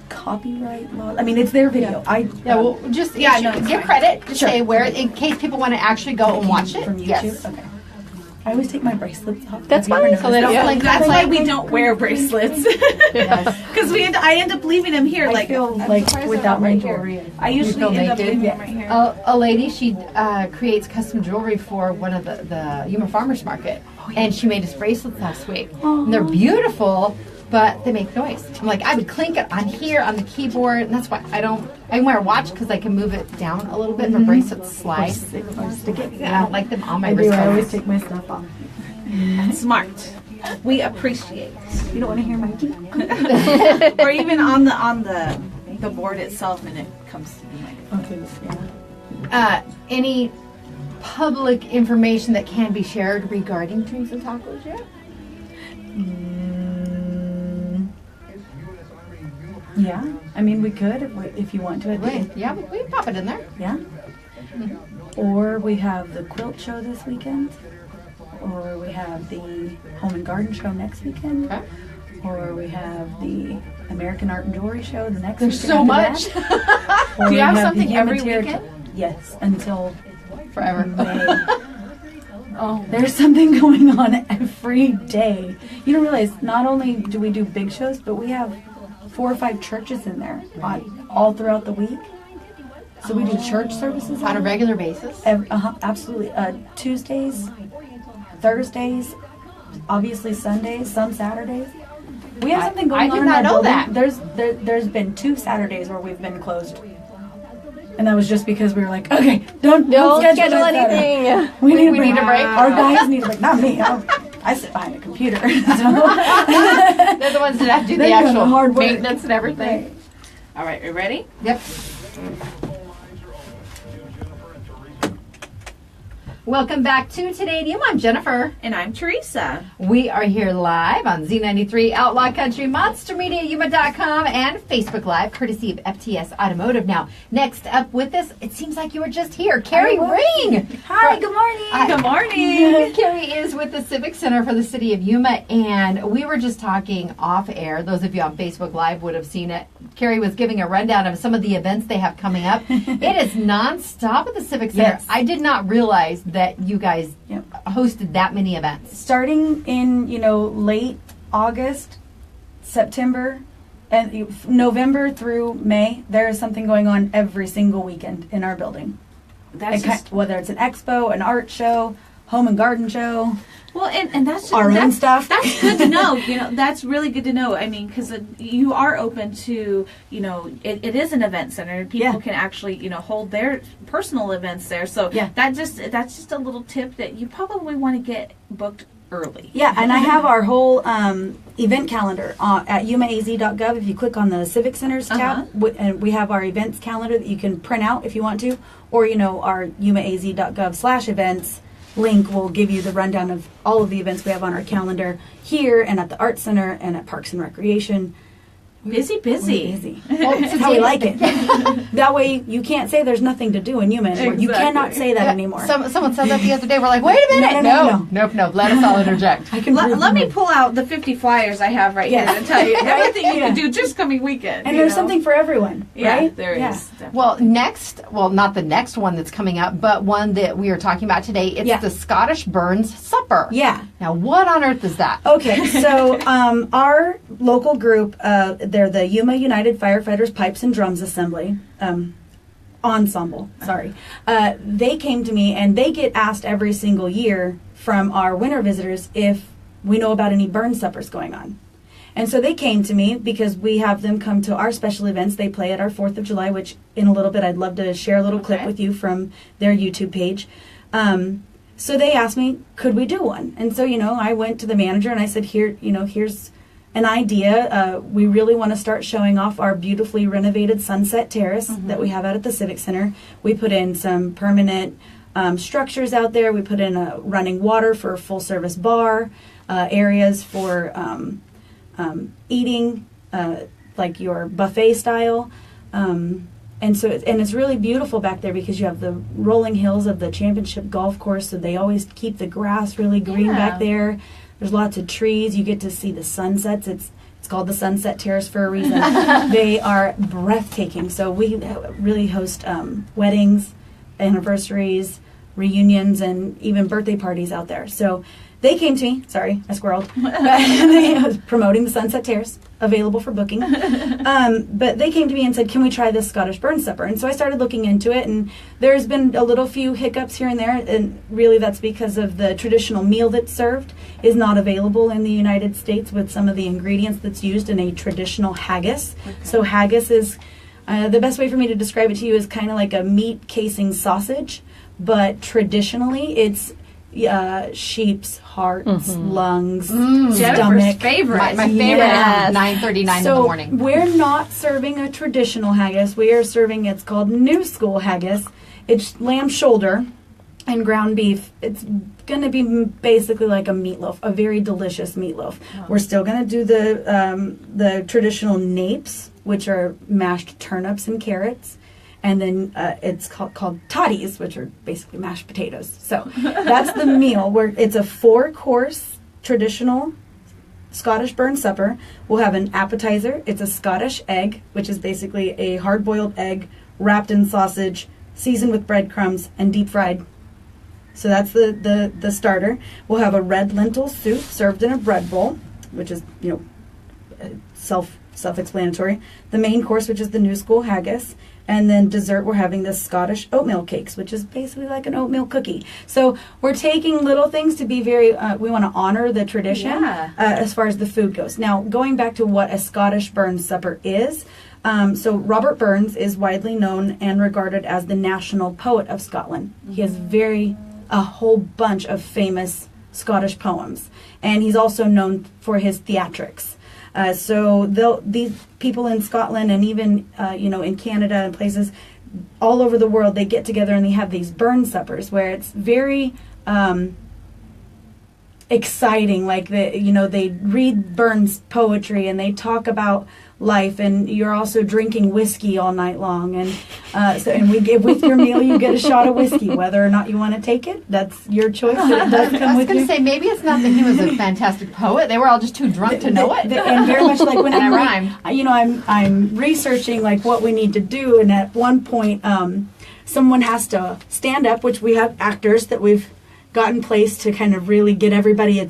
copyright law. I mean, it's their video. Yeah, well, just no, it's give fine. credit. Just Sure. say where, in case people want to actually go and watch it. From YouTube? Yes. Okay. I always take my bracelets off. That's Have you ever fine. So they don't Yeah. blink. That's why we don't wear bracelets. Because I end up leaving them here. I Like, feel I'm like surprised they're without not my right here. jewelry. I usually feel end up naked? leaving them right here. A lady, she creates custom jewelry for one of the Yuma Farmers Market, and she made us bracelets last week. And they're beautiful, but they make noise. I'm like, I would clink it on here on the keyboard, and that's why I wear a watch because I can move it down a little bit. But bracelets slide. Or stick it. I don't like them on my I do. wrist. I always take my stuff off. Smart. We appreciate. You don't want to hear my teeth? Or even on the board itself, and it comes to be like. Okay. Yeah. Any public information that can be shared regarding Dreams and Tacos yet? Yeah. I mean, we could if you want to. At the end. Yeah, we can pop it in there. Yeah. Or we have the quilt show this weekend. Or we have the home and garden show next weekend. Okay. Or we have the American Art and Jewelry show the next There's weekend. so after much. that. Or Do you we have the something every Humanitarian- weekend? Yes, until Forever. May. There's something going on every day. You don't realize, not only do we do big shows, but we have 4 or 5 churches in there all throughout the week. So we do church services On a regular basis. absolutely. Tuesdays, Thursdays, obviously Sundays, some Saturdays. We have something going I on did in not our know building. that. There's been 2 Saturdays where we've been closed. And that was just because we were like, okay, don't schedule that Saturday. anything. We need need a break. Our guys need a break. Not me. I sit behind a computer. So. They're the ones that have to do the They're doing the actual hard work. maintenance and everything. All right, we ready? Yep. Welcome back to Today in Yuma. I'm Jennifer. And I'm Teresa. We are here live on Z93 Outlaw Country, MonsterMediaYuma.com, and Facebook Live, courtesy of FTS Automotive. Now, next up with us, it seems like you were just here, Carrie Ring. Hi, good morning. Good morning. Carrie is with the Civic Center for the City of Yuma, and we were just talking off air. Those of you on Facebook Live would have seen it. Carrie was giving a rundown of some of the events they have coming up. It is nonstop at the Civic Center. Yes. I did not realize that you guys Yep. hosted that many events. Starting in, late August, September, and November through May, there is something going on every single weekend in our building. That's just, Whether it's an expo, an art show, home and garden show, well, and that's just, our own that's, stuff. That's good to know. That's really good to know. I mean, because you are open to, it is an event center. People Yeah. can actually, hold their personal events there. So Yeah. that's just a little tip that you probably want to get booked early. Yeah, and I have our whole event calendar at yumaaz.gov. If you click on the Civic Centers tab, and we have our events calendar that you can print out if you want to, or our yumaaz.gov/events link will give you the rundown of all of the events we have on our calendar here and at the Art Center and at Parks and Recreation. Busy. Busy. That's how we like it. That way you can't say there's nothing to do in Yuma anymore. You Exactly. cannot say that anymore. Someone said that the other day. We're like, wait a minute. No. Nope. Let us all interject. I can prove Let me them. pull out the 50 flyers I have right Yes. here and tell you everything you Yeah. can do just coming weekend. And you there's know? something for everyone, Yeah, right? there is. Yeah. Definitely. Not the next one that's coming up, but one that we are talking about today. It's Yeah. the Scottish Burns Supper. Yeah. Now, what on earth is that? Okay, so our local group, they're the Yuma United Firefighters Pipes and Drums Assembly, ensemble, sorry. They came to me and they get asked every single year from our winter visitors if we know about any burn suppers going on. And so they came to me because we have them come to our special events. They play at our 4th of July, which in a little bit I'd love to share a little clip Okay. with you from their YouTube page. So they asked me, could we do one? And so, I went to the manager and I said, here's an idea. We really want to start showing off our beautifully renovated Sunset Terrace that we have out at the Civic Center. We put in some permanent structures out there. We put in a running water for a full service bar, areas for eating, like your buffet style. And it's really beautiful back there because you have the rolling hills of the championship golf course, so they always keep the grass really green back there. There's lots of trees. You get to see the sunsets. It's called the Sunset Terrace for a reason. They are breathtaking. So we really host weddings, anniversaries, reunions and even birthday parties out there. So they came to me. Sorry, I squirreled. They was promoting the Sunset Terrace, available for booking. But they came to me and said, "Can we try this Scottish burn supper?" And so I started looking into it, and there's been a little few hiccups here and there, and really that's because of the traditional meal that's served is not available in the United States with some of the ingredients that's used in a traditional haggis. Okay. So haggis is the best way for me to describe it to you is kind of like a meat casing sausage, but traditionally it's sheep's hearts, lungs, Jennifer's stomach. favorite. My favorite Yes. at 9:39 in the morning. We're not serving a traditional haggis. We are serving, it's called new school haggis. It's lamb shoulder and ground beef. It's going to be basically like a meatloaf, a very delicious meatloaf. Oh. We're still going to do the traditional napes, which are mashed turnips and carrots. And then it's called toddies, which are basically mashed potatoes. So that's the meal. Where it's a 4-course traditional Scottish burn supper. We'll have an appetizer. It's a Scottish egg, which is basically a hard-boiled egg wrapped in sausage, seasoned with breadcrumbs, and deep fried. So that's the starter. We'll have a red lentil soup served in a bread bowl, which is, self-explanatory. The main course, which is the new school haggis. And then dessert, we're having the Scottish oatmeal cakes, which is basically like an oatmeal cookie. So we're taking little things to be very, we want to honor the tradition as far as the food goes. Now, going back to what a Scottish burn supper is, so Robert Burns is widely known and regarded as the national poet of Scotland. Mm-hmm. He has a whole bunch of famous Scottish poems. And he's also known for his theatrics. So these people in Scotland and even, in Canada and places all over the world, they get together and they have these burn suppers where it's very exciting. Like, they read Burns poetry and they talk about life, and you're also drinking whiskey all night long. And we give with your meal, you get a shot of whiskey. Whether or not you want to take it, that's your choice. But it does come I was with going to you. say, maybe it's not that he was a fantastic poet. They were all just too drunk to know it. And very much like when And I rhymed. I'm researching like what we need to do, and at one point, someone has to stand up, which we have actors that we've got in place to kind of really get everybody.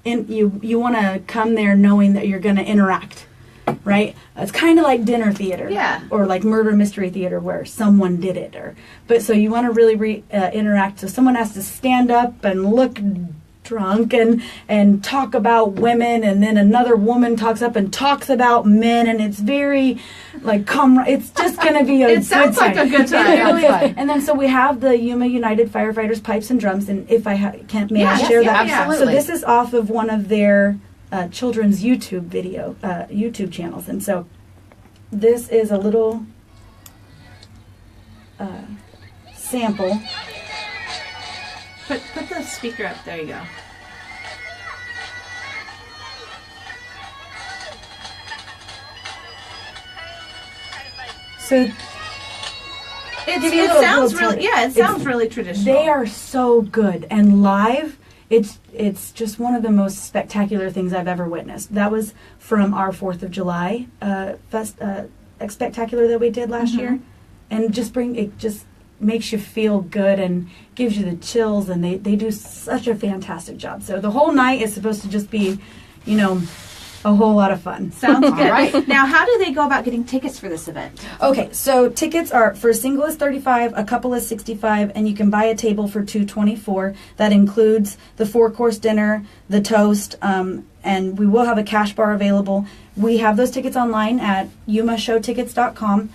You want to come there knowing that you're going to interact. Right? It's kind of like dinner theater, or like murder mystery theater where someone did it, but so you want to really interact. So someone has to stand up and look drunk and talk about women, and then another woman talks up and talks about men, and it's very like it's just going to be a it sounds like a good time. Really and then so we have the Yuma United Firefighters pipes and drums, and if I may I share that? Absolutely. So this is off of one of their children's YouTube channels, and so this is a little sample. Put the speaker up. There you go. So it sounds really, it sounds really traditional. They are so good, and live, it's just one of the most spectacular things I've ever witnessed. That was from our 4th of July spectacular that we did last year, and it just makes you feel good and gives you the chills, and they do such a fantastic job. So the whole night is supposed to just be, a whole lot of fun. Sounds good. Right. Now, how do they go about getting tickets for this event? Okay, so tickets are, for a single is $35, a couple is $65, and you can buy a table for $224. That includes the 4-course dinner, the toast, and we will have a cash bar available. We have those tickets online at yumashowtickets.com,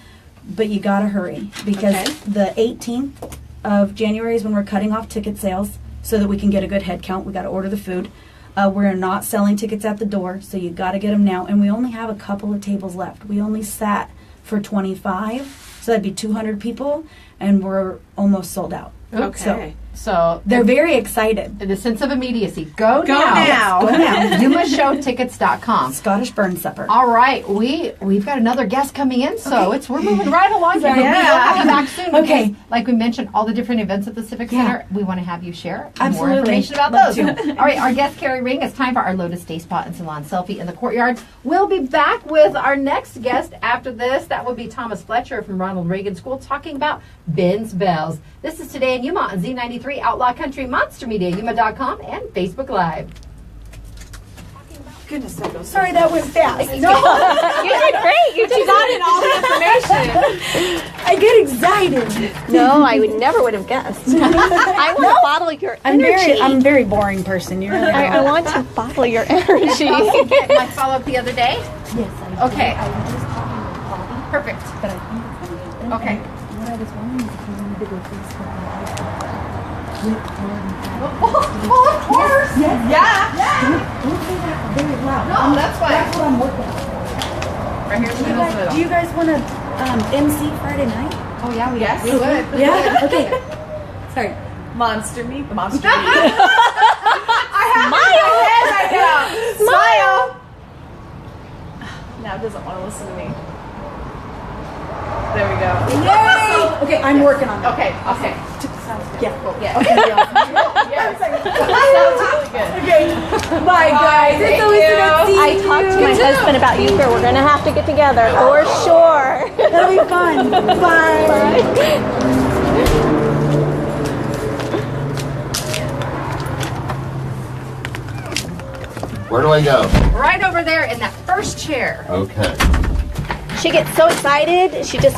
but you gotta hurry because the 18th of January is when we're cutting off ticket sales so that we can get a good head count. We gotta order the food. We're not selling tickets at the door, so you got to get them now. And we only have a couple of tables left. We only sat for 25, so that'd be 200 people, and we're almost sold out. Okay. So They're very excited. the sense of immediacy. Go Go now. now. Go now. YumaShowTickets.com. Scottish burn supper. All right, we've got another guest coming in, so we're moving right along. Sorry. We'll have you back soon. Okay. Because, like we mentioned, all the different events at the Civic Yeah. Center. We want to have you share Absolutely. more information about Love those. All right, our guest Carrie Ring. It's time for our Lotus Day Spa and Salon selfie in the courtyard. We'll be back with our next guest after this. That would be Thomas Fletcher from Ronald Reagan School talking about Ben's Bells. This is Today in Yuma on Z93 Outlaw Country, Monster Media, Yuma.com, and Facebook Live. Goodness, that goes. Sorry, that went fast. You did great. You did Got in all the information. I get excited. No, I never would have guessed. I want to bottle your energy. I'm a very boring person. You really I want to bottle your energy. Also get my follow-up the other day? Yes. I Okay. I was just talking to Bobby, Perfect. but I think it's funny. Okay. What I was wondering is if you wanted to go Facebook Live with Oh, of course. Yes. Yeah. Don't say that very loud. No, that's fine. That's what I'm working on. Right here, Do you guys want to MC Friday night? Oh, yeah, we Yes. would. Yeah. Okay. Sorry. Monster meat. Monster meat. Smile. Right now. Smile. Now it doesn't want to listen to me. There we go. Yay! Okay, I'm working on it. Okay, okay. Yeah. Yeah. Okay. Yes. Sounds really good. Okay. Bye, guys. It's Thank always you. good seeing I talked to my husband about you, but we're going to have to get together for sure. That'll be fun. Bye. Where do I go? Right over there in that first chair. Okay. She gets so excited. She just,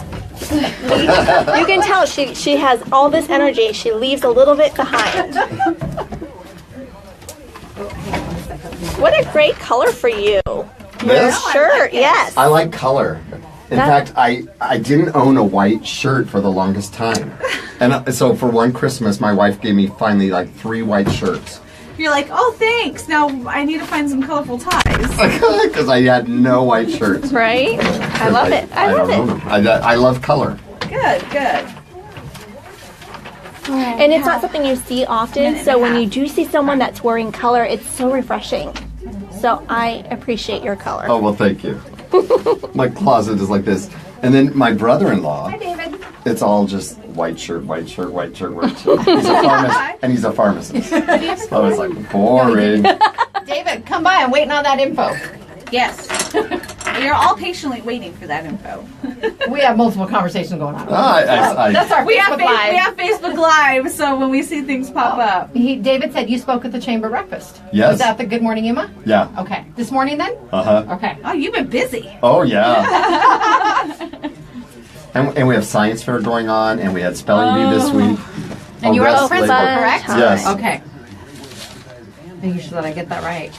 you can tell she has all this energy. She leaves a little bit behind. What a great color for you. This? Shirt, yes. I like color. In fact, I didn't own a white shirt for the longest time. And so for one Christmas, my wife gave me finally like 3 white shirts. You're like, oh, thanks. Now I need to find some colorful ties. Because I had no white shirts. Right? I love it. I love don't own it. them. I love color. Good, good. And it's not something you see often, so when you do see someone that's wearing color, it's so refreshing. So I appreciate your color. Oh, well, thank you. My closet is like this. And then my brother-in-law, Hi, David. it's all just white shirt, white shirt, white shirt, white shirt. He's a pharmacist, and he's a pharmacist. So it's like boring. David, come by. I'm waiting on that info. Yes. You're all patiently waiting for that info. We have multiple conversations going on. I That's our We have, Facebook Live. we have Facebook Live, so when we see things pop up. David said you spoke at the chamber breakfast. Yes. Was that the Good Morning Yuma? Yeah. Okay. This morning then? Uh-huh. Okay. Oh, you've been busy. Oh, yeah. and we have science fair going on, and we had spelling bee this week. And you are the Arrest principal, label. correct? Yes. Okay. Making sure that I get that right.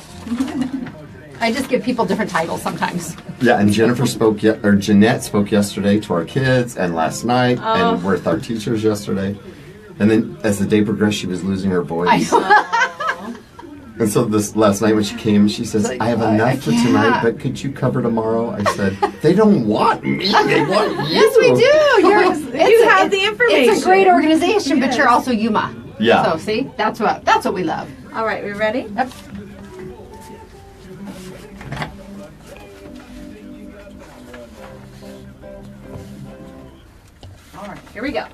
I just give people different titles sometimes. Yeah, and Jeanette spoke yesterday to our kids, and last night, and with our teachers yesterday. And then as the day progressed, she was losing her voice. And so this last night when she came, she says, I have enough for tonight, but could you cover tomorrow? I said, they don't want me. They want you. Yes, we do. You have the information. It's a great organization, but you're also Yuma. Yeah. So see, that's what we love. All right, we ready? Yep. All right, here we go.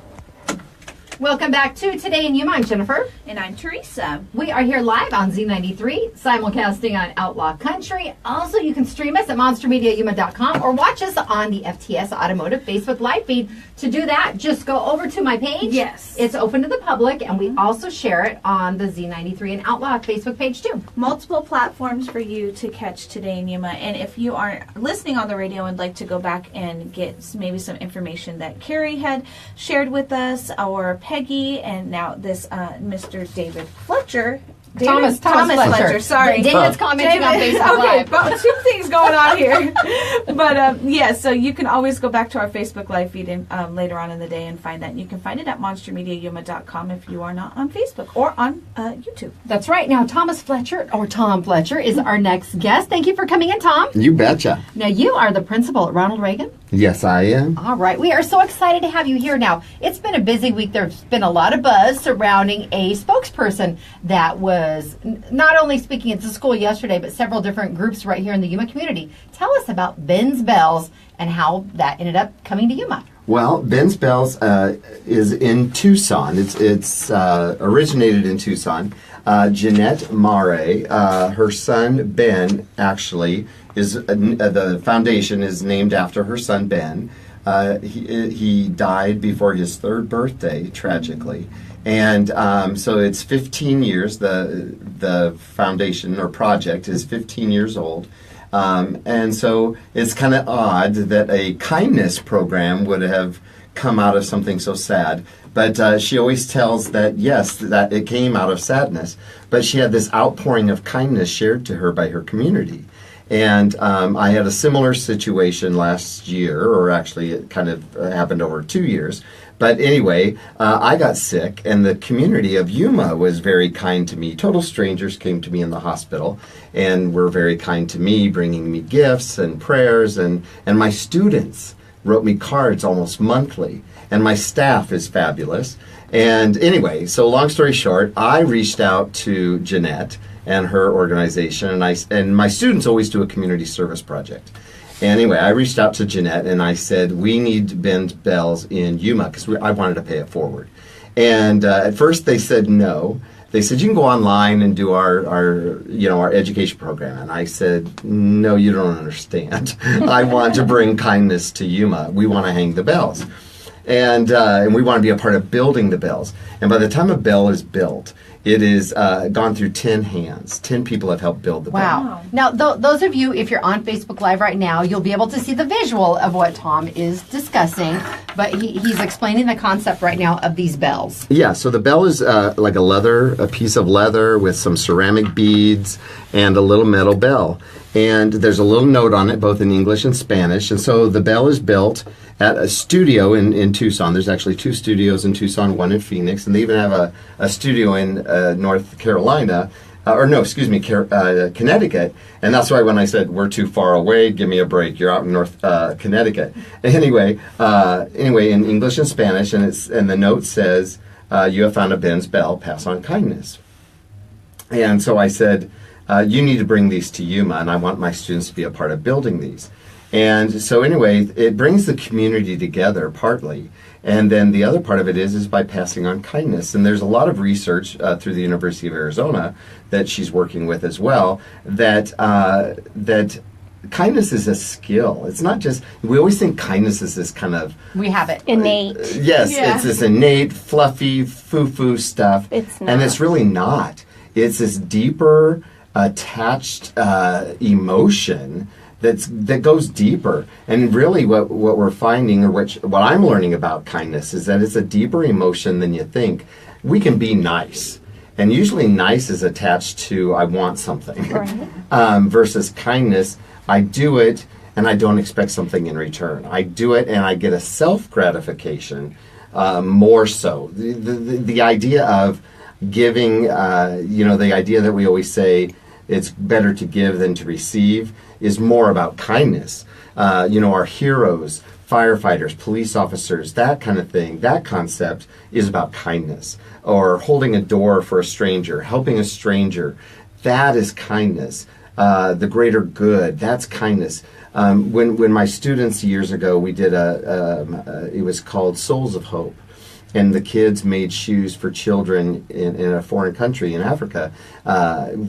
Welcome back to Today in Yuma. I'm Jennifer. And I'm Teresa. We are here live on Z93, simulcasting on Outlaw Country. Also, you can stream us at monstermediayuma.com or watch us on the FTS Automotive Facebook Live feed. To do that, just go over to my page. Yes. It's open to the public, and we also share it on the Z93 and Outlaw Facebook page, too. Multiple platforms for you to catch Today in Yuma. And if you aren't listening on the radio and like to go back and get maybe some information that Carrie had shared with us, or Peggy, and now this Mr. David Fletcher Thomas Fletcher. Sorry. David's commenting on Facebook Okay, Live. but two things going on here. But yeah, so you can always go back to our Facebook Live feed later on in the day and find that. And you can find it at monstermediayuma.com if you are not on Facebook or on YouTube. That's right. Now, Tom Fletcher is our next guest. Thank you for coming in, Tom. You betcha. Now, you are the principal at Ronald Reagan. Yes, I am. All right. We are so excited to have you here now. It's been a busy week. There's been a lot of buzz surrounding a spokesperson that was not only speaking at the school yesterday, but several different groups right here in the Yuma community. Tell us about Ben's Bells and how that ended up coming to Yuma. Well, Ben's Bells is in Tucson. It's originated in Tucson. Jeanette Mare, her son Ben, actually is the foundation is named after her son Ben. He died before his third birthday, tragically, and so it's 15 years. The foundation or project is 15 years old. And so it's kind of odd that a kindness program would have come out of something so sad. But she always tells that, yes, that it came out of sadness. But she had this outpouring of kindness shared to her by her community. And I had a similar situation last year, or actually it kind of happened over 2 years. But anyway, I got sick, and the community of Yuma was very kind to me. Total strangers came to me in the hospital and were very kind to me, bringing me gifts and prayers. And my students wrote me cards almost monthly, and my staff is fabulous. And anyway, so long story short, I reached out to Jeanette and her organization, and my students always do a community service project. Anyway, I reached out to Jeanette and I said, we need Ben's Bells in Yuma because I wanted to pay it forward. And at first they said no. They said, you can go online and do our education program. And I said, no, you don't understand. I want to bring kindness to Yuma. We want to hang the bells. And we want to be a part of building the bells. And by the time a bell is built, it is gone through 10 hands. 10 people have helped build the bell. Wow. Now, those of you, if you're on Facebook Live right now, you'll be able to see the visual of what Tom is discussing. But he's explaining the concept right now of these bells. Yeah, so the bell is like a piece of leather with some ceramic beads and a little metal bell. And there's a little note on it, both in English and Spanish. And so the bell is built at a studio in Tucson. There's actually 2 studios in Tucson, 1 in Phoenix, and they even have a studio in North Carolina, Connecticut. And that's why when I said we're too far away, give me a break. You're out in North Connecticut. Anyway, in English and Spanish, and the note says, "You have found a Ben's Bell. Pass on kindness." And so I said, you need to bring these to Yuma, and I want my students to be a part of building these. And so anyway, it brings the community together partly. And then the other part of it is by passing on kindness. And there's a lot of research through the University of Arizona that she's working with as well, that kindness is a skill. It's not just, we always think kindness is this kind of... We have it. Innate. Yes, yeah. It's this innate, fluffy, foo-foo stuff. It's not. And it's really not. It's this deeper, attached emotion that goes deeper. And really what we're finding, or what I'm learning about kindness, is that it's a deeper emotion than you think. We can be nice. And usually nice is attached to I want something. Right. Versus kindness, I do it and I don't expect something in return. I do it and I get a self-gratification more so. The idea of giving, the idea that we always say it's better to give than to receive is more about kindness. Our heroes, firefighters, police officers, that kind of thing, that concept is about kindness. Or holding a door for a stranger, helping a stranger, that is kindness. The greater good, that's kindness. When my students years ago, we did it was called Souls of Hope. And the kids made shoes for children in a foreign country in Africa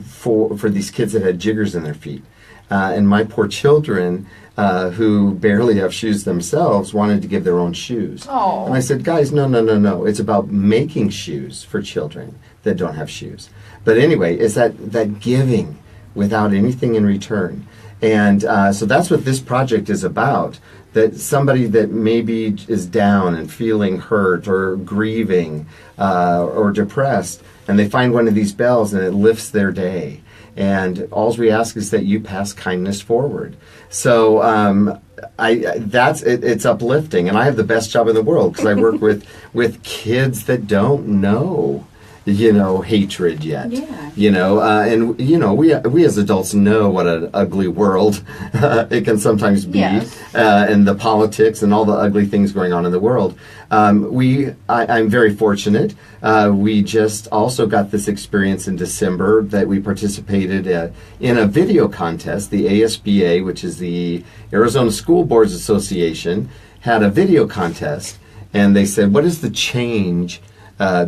for these kids that had jiggers in their feet. And my poor children, who barely have shoes themselves, wanted to give their own shoes. Oh. And I said, guys, no. It's about making shoes for children that don't have shoes. But anyway, it's that giving without anything in return. And so that's what this project is about. that somebody that maybe is down and feeling hurt or grieving or depressed, and they find one of these bells and it lifts their day. And all we ask is that you pass kindness forward. So it's uplifting, and I have the best job in the world because I work with kids that don't know, hatred yet. Yeah. And we as adults know what an ugly world it can sometimes be, Yes. and the politics and all the ugly things going on in the world. I'm very fortunate. We just also got this experience in December that we participated in a video contest. The ASBA, which is the Arizona School Boards Association, had a video contest, and they said, what is the change?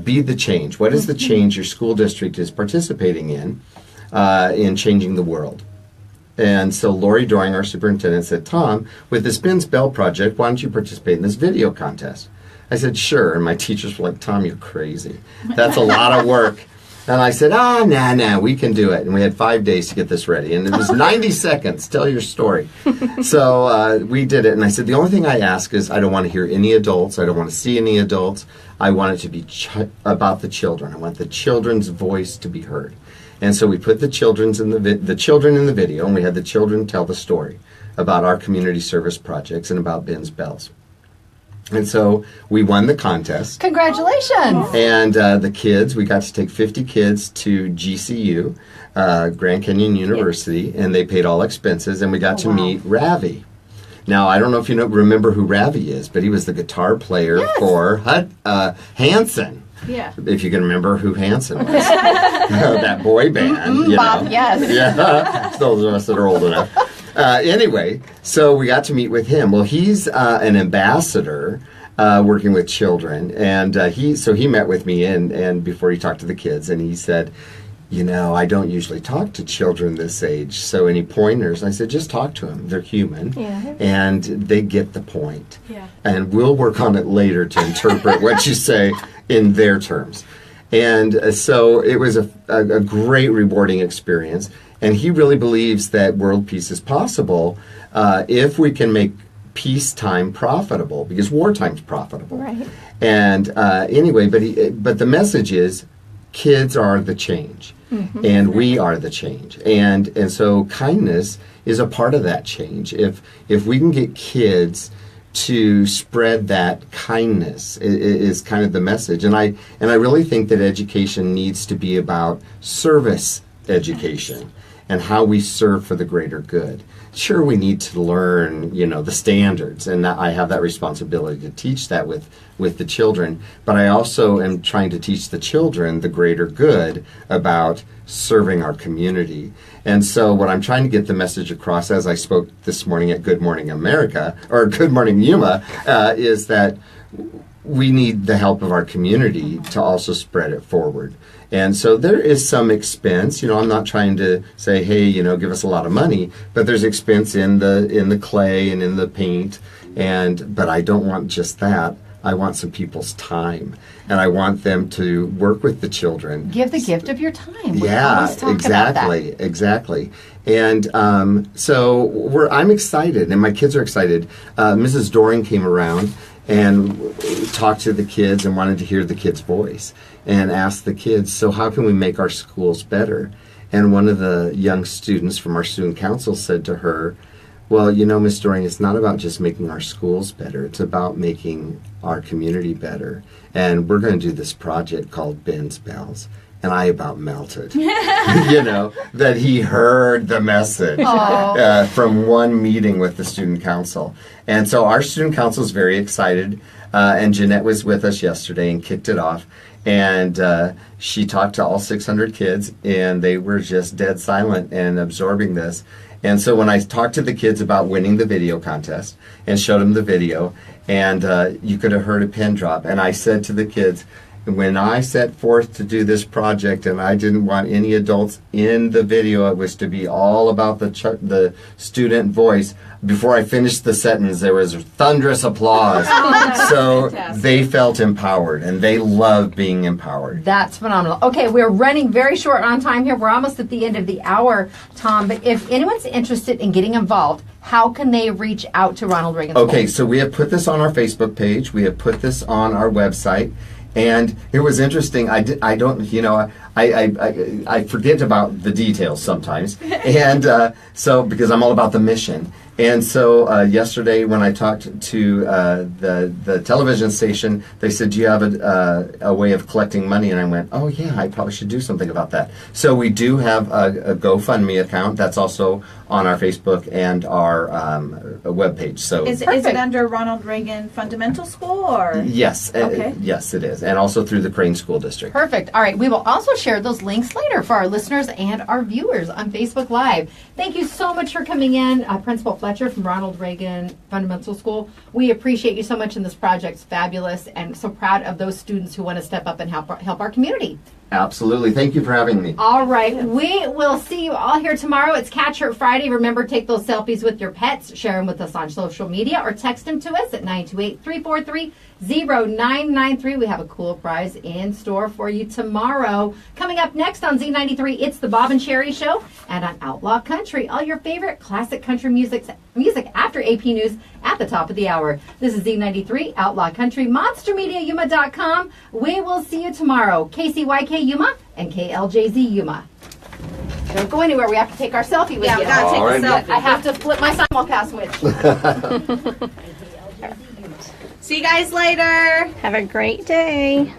Be the change. What is the change your school district is participating in changing the world? And so Lori Doring, our superintendent, said, Tom, with this Ben's Bell project, why don't you participate in this video contest? I said, sure. And my teachers were like, Tom, you're crazy. That's a lot of work. And I said, nah, we can do it. And we had 5 days to get this ready. And it was 90 seconds. Tell your story. So we did it. And I said, the only thing I ask is I don't want to hear any adults. I don't want to see any adults. I want it to be about the children. I want the children's voice to be heard. And so we put the children in the video, and we had the children tell the story about our community service projects and about Ben's Bells. And so we won the contest. Congratulations. And the kids, we got to take 50 kids to GCU, Grand Canyon University, and they paid all expenses, and we got to meet Ravi. Now, I don't know if you remember who Ravi is, but he was the guitar player for Hanson. Yeah. If you can remember who Hanson was. That boy band. Bob, yes. Yeah, those of us that are old enough. Anyway, so we got to meet with him. Well, he's an ambassador working with children, and he met with me and before he talked to the kids, and he said, I don't usually talk to children this age, so any pointers? I said, just talk to them. They're human, and they get the point. Yeah. And we'll work on it later to interpret what you say in their terms. And so it was a great, rewarding experience. And he really believes that world peace is possible if we can make peacetime profitable, because wartime's profitable. Right. And anyway, but the message is kids are the change, and we are the change. And so kindness is a part of that change. If we can get kids to spread that kindness is kind of the message. And I really think that education needs to be about service education and how we serve for the greater good. Sure, we need to learn, the standards, and I have that responsibility to teach that with the children, but I also am trying to teach the children the greater good about serving our community. And so what I'm trying to get the message across, as I spoke this morning at Good Morning America, or Good Morning Yuma, is that we need the help of our community to also spread it forward. And so there is some expense. I'm not trying to say, hey, give us a lot of money, but there's expense in the clay and in the paint, but I don't want just that. I want some people's time, and I want them to work with the children. Give the gift of your time. We Yeah, always talk about that. exactly. And so I'm excited, and my kids are excited. Mrs. Doring came around and talked to the kids and wanted to hear the kids' voice and asked the kids, so how can we make our schools better? And one of the young students from our student council said to her, well, Ms. Doring, it's not about just making our schools better. It's about making our community better. And we're going to do this project called Ben's Bells. And I about melted, that he heard the message from one meeting with the student council. And so our student council is very excited. And Jeanette was with us yesterday and kicked it off. And she talked to all 600 kids, and they were just dead silent and absorbing this. And so when I talked to the kids about winning the video contest and showed them the video, and you could have heard a pin drop, and I said to the kids, when I set forth to do this project and I didn't want any adults in the video, it was to be all about the student voice. Before I finished the sentence, there was thunderous applause. So they felt empowered, and they love being empowered. That's phenomenal. Okay, we're running very short on time here. We're almost at the end of the hour, Tom, but if anyone's interested in getting involved, how can they reach out to Ronald Reagan? Okay, so we have put this on our Facebook page. We have put this on our website. And it was interesting. I forget about the details sometimes, and so because I'm all about the mission. And so yesterday, when I talked to the television station, they said, "Do you have a way of collecting money?" And I went, "Oh yeah, I probably should do something about that." So we do have a GoFundMe account that's also on our Facebook and our webpage. So Is it under Ronald Reagan Fundamental School or? yes, Okay. yes, it is, and also through the Crane School District. Perfect. All right. We will also share those links later for our listeners and our viewers on Facebook Live. Thank you so much for coming in, Principal Fletcher from Ronald Reagan Fundamental School. We appreciate you so much, and this project's fabulous, and so proud of those students who want to step up and help our community. Absolutely. Thank you for having me. All right. We will see you all here tomorrow. It's Catch Her Friday. Remember, take those selfies with your pets, share them with us on social media, or text them to us at 928-343-0993. We have a cool prize in store for you tomorrow. Coming up next on Z93, it's the Bob and Sherry Show, and on Outlaw Country, all your favorite classic country music after AP News at the top of the hour. This is Z93, Outlaw Country, MonsterMediaYuma.com. We will see you tomorrow. KCYK Yuma and KLJZ Yuma. Don't go anywhere. We have to take our selfie with Yeah, you. we gotta take All a right. selfie. I have to flip my simulcast switch. See you guys later. Have a great day.